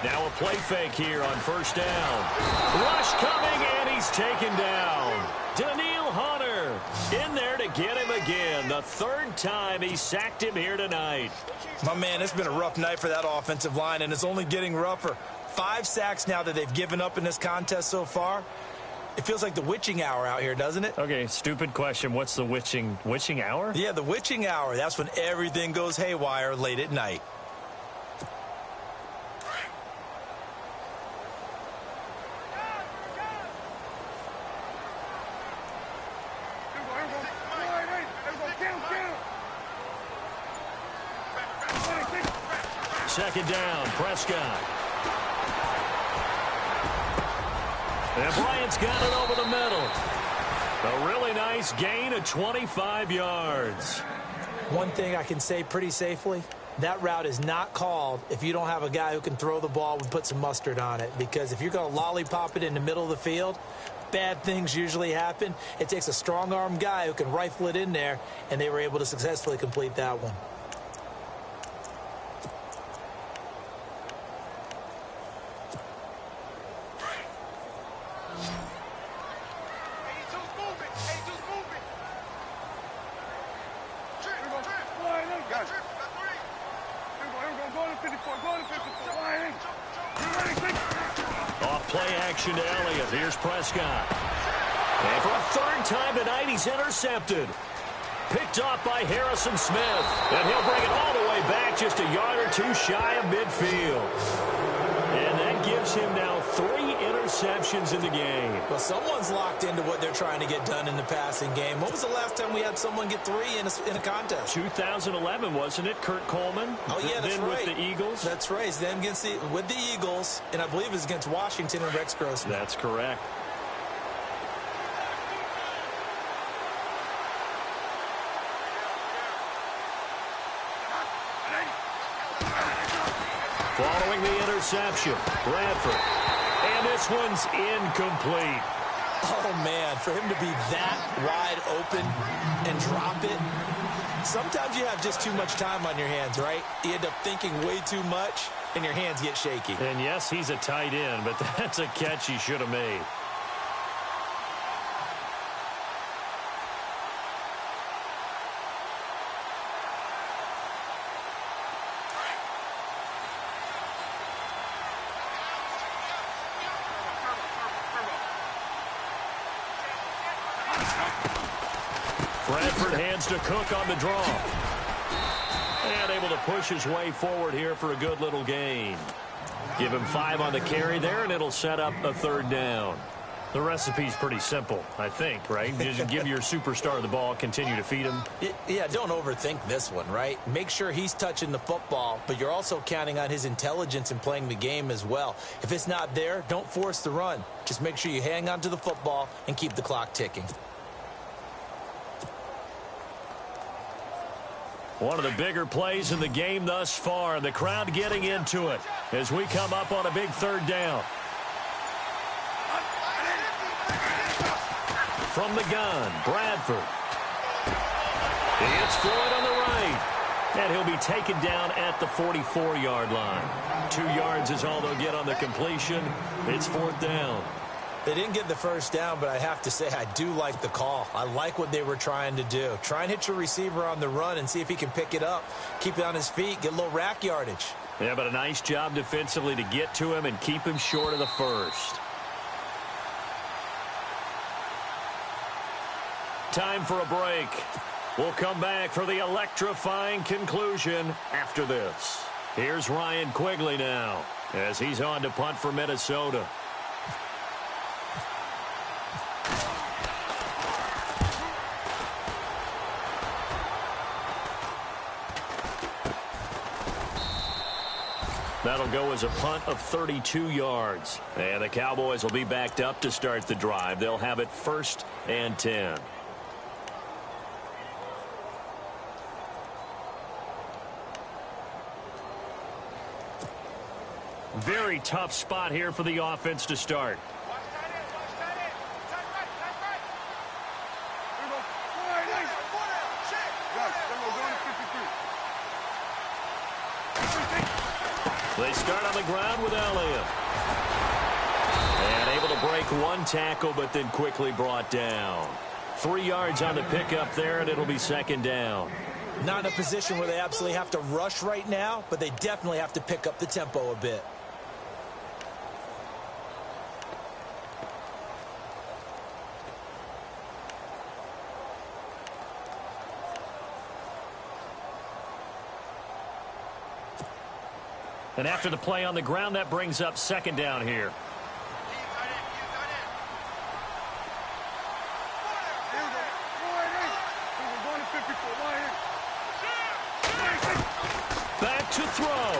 Now a play fake here on first down. Rush coming, and he's taken down. Daniil Hunter in there to get him again. The 3rd time he sacked him here tonight. My man, it's been a rough night for that offensive line, and it's only getting rougher. 5 sacks now that they've given up in this contest so far. It feels like the witching hour out here, doesn't it? Okay, stupid question. What's the witching hour? Yeah, the witching hour. That's when everything goes haywire late at night. Second down, Prescott. And Bryant's got it over the middle. A really nice gain of 25 yards. One thing I can say pretty safely, that route is not called if you don't have a guy who can throw the ball and put some mustard on it. Because if you're going to lollipop it in the middle of the field, bad things usually happen. It takes a strong-arm guy who can rifle it in there, and they were able to successfully complete that one. Play action to Elliott. Here's Prescott. And for a third time tonight, he's intercepted. Picked off by Harrison Smith. And he'll bring it all the way back just a yard or two shy of midfield. And that gives him now 3 interceptions in the game. Well, someone's locked into what they're trying to get done in the passing game. When was the last time we had someone get 3 in a contest? 2011, wasn't it? Kurt Coleman. Oh, yeah, that's right. With the Eagles. That's right. Then with the Eagles, and I believe it's against Washington and Rex Grossman. That's correct. Following the interception, Bradford. And this one's incomplete. Oh, man, for him to be that wide open and drop it. Sometimes you have just too much time on your hands, right? You end up thinking way too much, and your hands get shaky. And, yes, he's a tight end, but that's a catch he should have made. Bradford hands to Cook on the draw. And able to push his way forward here for a good little gain. Give him 5 on the carry there, and it'll set up a 3rd down. The recipe's pretty simple, I think, right? Just give your superstar the ball, continue to feed him. Yeah, don't overthink this one, right? Make sure he's touching the football, but you're also counting on his intelligence in playing the game as well. If it's not there, don't force the run. Just make sure you hang on to the football and keep the clock ticking. One of the bigger plays in the game thus far, and the crowd getting into it as we come up on a big 3rd down. From the gun, Bradford. It's Floyd on the right. And he'll be taken down at the 44-yard line. 2 yards is all they'll get on the completion. It's 4th down. They didn't get the 1st down, but I have to say I do like the call. I like what they were trying to do. Try and hit your receiver on the run and see if he can pick it up, keep it on his feet, get a little rack yardage. Yeah, but a nice job defensively to get to him and keep him short of the 1st. Time for a break. We'll come back for the electrifying conclusion after this. Here's Ryan Quigley now as he's on to punt for Minnesota. That'll go as a punt of 32 yards. And the Cowboys will be backed up to start the drive. They'll have it 1st and 10. Very tough spot here for the offense to start. They start on the ground with Elliott. And able to break 1 tackle, but then quickly brought down. 3 yards on the pickup there, and it'll be 2nd down. Not in a position where they absolutely have to rush right now, but they definitely have to pick up the tempo a bit. And after the play on the ground, that brings up 2nd down here. Back to throw.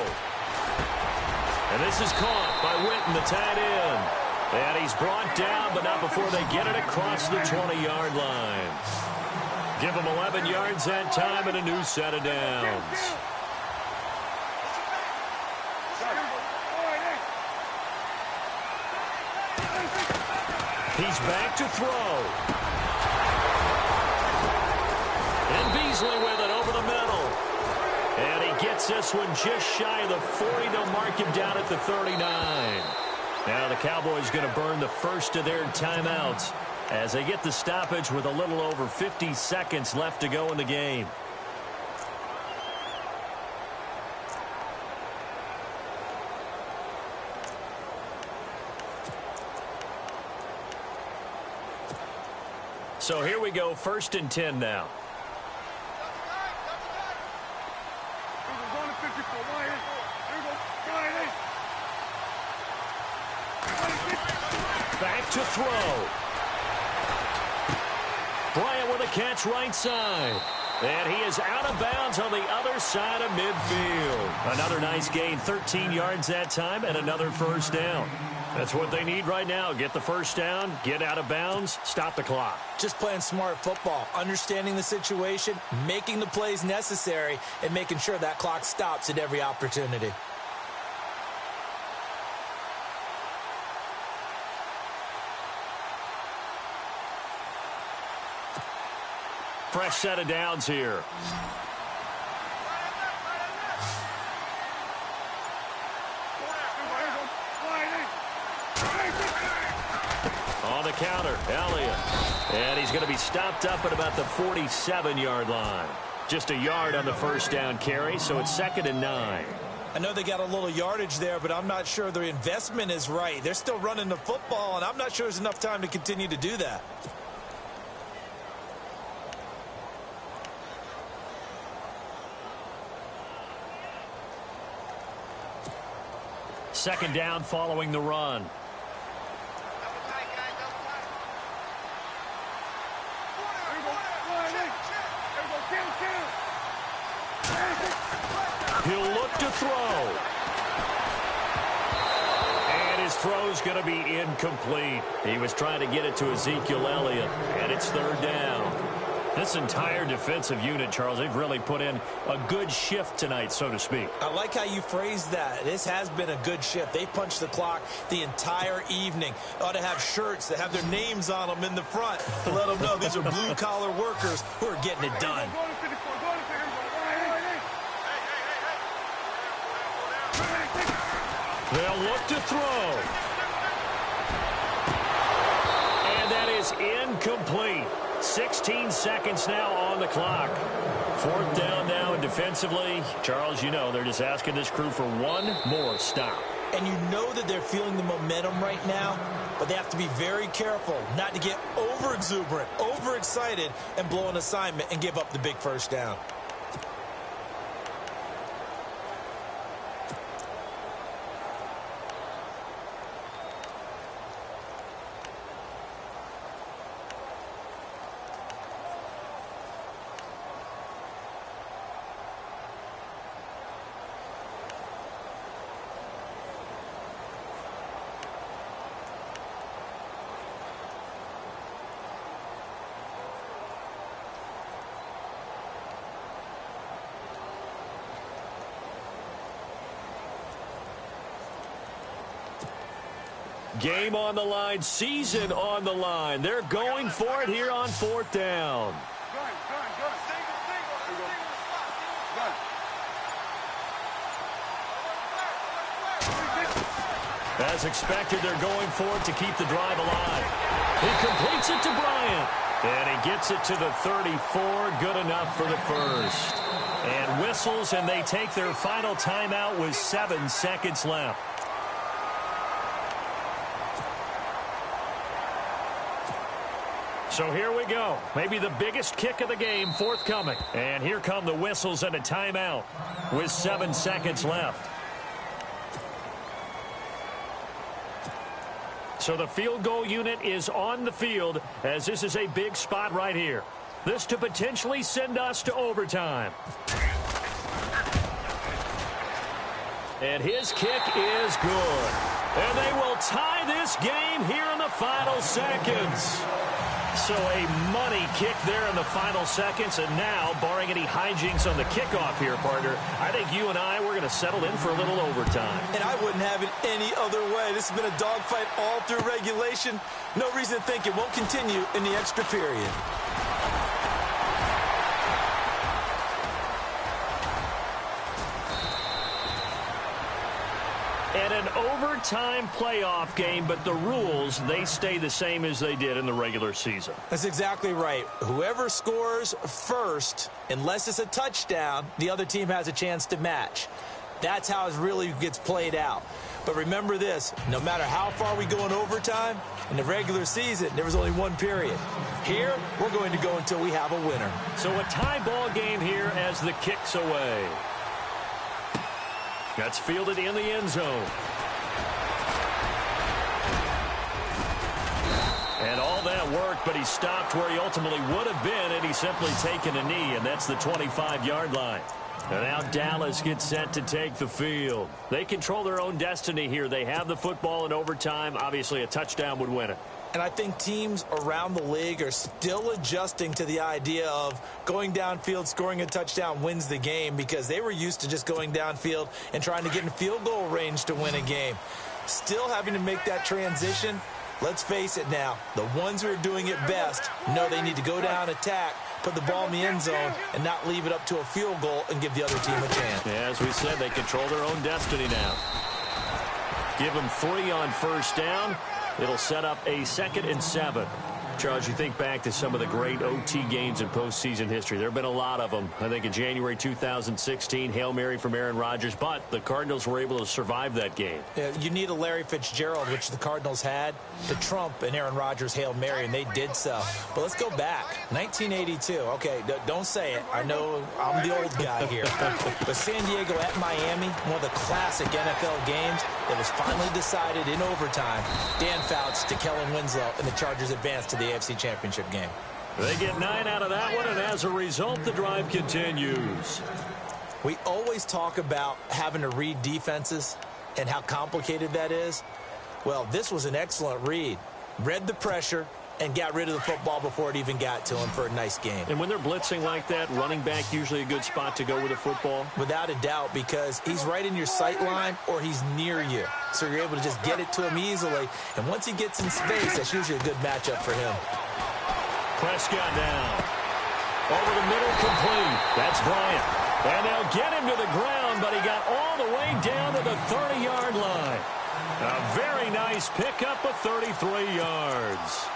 And this is caught by Witten, the tight end. And he's brought down, but not before they get it across the 20-yard line. Give him 11 yards that time and a new set of downs. He's back to throw. And Beasley with it over the middle. And he gets this one just shy of the 40. They'll mark him down at the 39. Now the Cowboys going to burn the first of their timeouts as they get the stoppage with a little over 50 seconds left to go in the game. So here we go, 1st and 10 now. Back to throw. Bryant with a catch right side. And he is out of bounds on the other side of midfield. Another nice gain, 13 yards that time, and another first down. That's what they need right now. Get the first down, get out of bounds, stop the clock. Just playing smart football, understanding the situation, making the plays necessary, and making sure that clock stops at every opportunity. Fresh set of downs here. On the counter, Elliott. And he's going to be stopped up at about the 47-yard line. Just a yard on the first down carry, so it's 2nd and 9. I know they got a little yardage there, but I'm not sure their investment is right. They're still running the football, and I'm not sure there's enough time to continue to do that. Second down following the run. He'll look to throw. And his throw's going to be incomplete. He was trying to get it to Ezekiel Elliott, and it's 3rd down. This entire defensive unit, Charles, they've really put in a good shift tonight, so to speak. I like how you phrased that. This has been a good shift. They punched the clock the entire evening. Ought to have shirts that have their names on them in the front to let them know these are blue-collar workers who are getting it done. They'll look to throw. And that is incomplete. 16 seconds now on the clock. 4th down now, and defensively, Charles, you know, they're just asking this crew for one more stop. And you know that they're feeling the momentum right now, but they have to be very careful not to get over-exuberant, over-excited, and blow an assignment and give up the big first down. Game on the line, season on the line. They're going for it here on 4th down. As expected, they're going for it to keep the drive alive. He completes it to Bryant. And he gets it to the 34. Good enough for the first. And whistles, and they take their final timeout with 7 seconds left. So here we go. Maybe the biggest kick of the game forthcoming. And here come the whistles and a timeout with 7 seconds left. So the field goal unit is on the field as this is a big spot right here. This to potentially send us to overtime. And his kick is good. And they will tie this game here in the final seconds. So a money kick there in the final seconds, and now, barring any hijinks on the kickoff here, partner, I think you and I, we're going to settle in for a little overtime. And I wouldn't have it any other way. This has been a dogfight all through regulation. No reason to think it won't continue in the extra period. And an overtime playoff game, but the rules, they stay the same as they did in the regular season. That's exactly right. Whoever scores first, unless it's a touchdown, the other team has a chance to match. That's how it really gets played out. But remember this, no matter how far we go in overtime, in the regular season, there was only one period. Here, we're going to go until we have a winner. So a tie ball game here as the kick's away. That's fielded in the end zone. And all that work, but he stopped where he ultimately would have been had he simply taken a knee, and that's the 25-yard line. And now Dallas gets set to take the field. They control their own destiny here. They have the football in overtime. Obviously, a touchdown would win it. And I think teams around the league are still adjusting to the idea of going downfield, scoring a touchdown wins the game, because they were used to just going downfield and trying to get in field goal range to win a game. Still having to make that transition. Let's face it now, the ones who are doing it best know they need to go down, attack, put the ball in the end zone, and not leave it up to a field goal and give the other team a chance. Yeah, as we said, they control their own destiny now. Give them 3 on first down. It'll set up a 2nd and 7. Charles, you think back to some of the great OT games in postseason history. There have been a lot of them. I think in January 2016, Hail Mary from Aaron Rodgers, but the Cardinals were able to survive that game. Yeah, you need a Larry Fitzgerald, which the Cardinals had, to trump an Aaron Rodgers Hail Mary, and they did so. But let's go back. 1982. Okay, don't say it. I know I'm the old guy here. But San Diego at Miami, one of the classic NFL games that was finally decided in overtime. Dan Fouts to Kellen Winslow, and the Chargers advanced to the AFC Championship game. They get 9 out of that one, and as a result, the drive continues. We always talk about having to read defenses and how complicated that is. Well, this was an excellent read. Read the pressure and got rid of the football before it even got to him for a nice game. And when they're blitzing like that, running back usually a good spot to go with the football? Without a doubt, because he's right in your sight line or he's near you. So you're able to just get it to him easily. And once he gets in space, that's usually a good matchup for him. Prescott down. Over the middle, complete. That's Bryant. And they'll get him to the ground, but he got all the way down to the 30-yard line. A very nice pickup of 33 yards.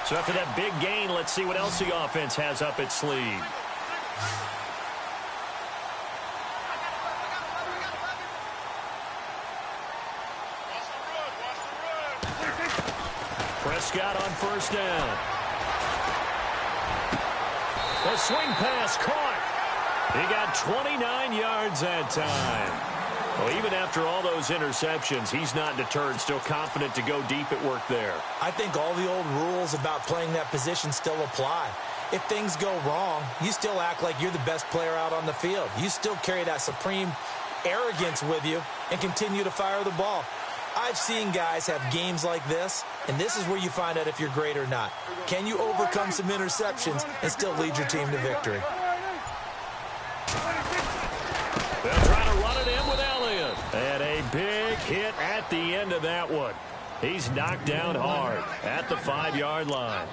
So after that big gain, let's see what else the offense has up its sleeve. Prescott on first down. The swing pass caught. He got 29 yards that time. Well, even after all those interceptions, he's not deterred, still confident to go deep at work there. I think all the old rules about playing that position still apply. If things go wrong, you still act like you're the best player out on the field. You still carry that supreme arrogance with you and continue to fire the ball. I've seen guys have games like this, and this is where you find out if you're great or not. Can you overcome some interceptions and still lead your team to victory? They'll try to run it in with Elliott. And a big hit at the end of that one. He's knocked down hard at the 5-yard line.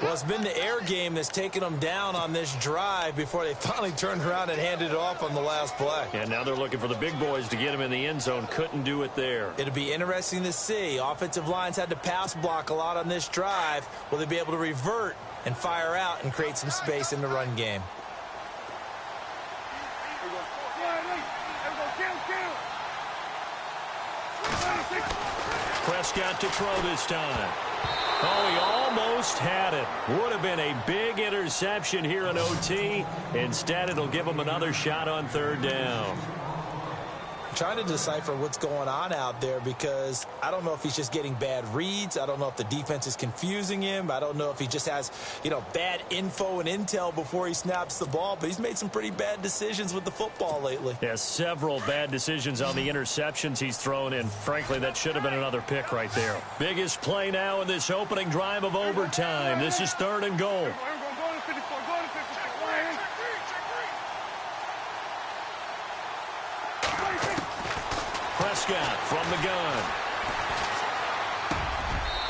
Well, it's been the air game that's taken them down on this drive before they finally turned around and handed it off on the last play. And now they're looking for the big boys to get him in the end zone. Couldn't do it there. It'll be interesting to see. Offensive lines had to pass block a lot on this drive. Will they be able to revert and fire out and create some space in the run game? Prescott to throw this time. Oh, he almost had it. Would have been a big interception here in OT. Instead, it'll give him another shot on third down. trying to decipher what's going on out there because I don't know if he's just getting bad reads. I don't know if the defense is confusing him. I don't know if he just has, bad info and intel before he snaps the ball. But he's made some pretty bad decisions with the football lately. Yeah, several bad decisions on the interceptions he's thrown in. Frankly, that should have been another pick right there. Biggest play now in this opening drive of overtime. This is 3rd and goal. Prescott from the gun.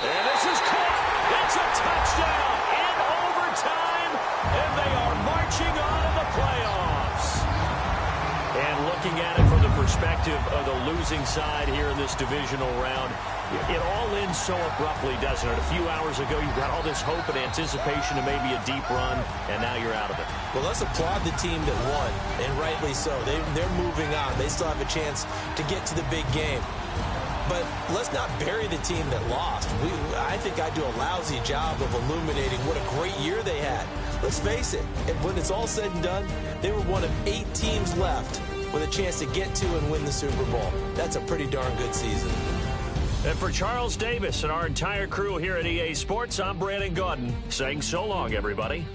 And this is caught. It's a touchdown in overtime, and they are marching on to the playoffs. And looking at it from the perspective of the losing side here in this divisional round, it all ends so abruptly, doesn't it? A few hours ago, you got all this hope and anticipation of maybe a deep run, and now you're out of it. Well, let's applaud the team that won, and rightly so. They're moving on. They still have a chance to get to the big game. But let's not bury the team that lost. I think I do a lousy job of illuminating what a great year they had. Let's face it, when it's all said and done, they were one of 8 teams left with a chance to get to and win the Super Bowl. That's a pretty darn good season. And for Charles Davis and our entire crew here at EA Sports, I'm Brandon Gaudin saying so long, everybody.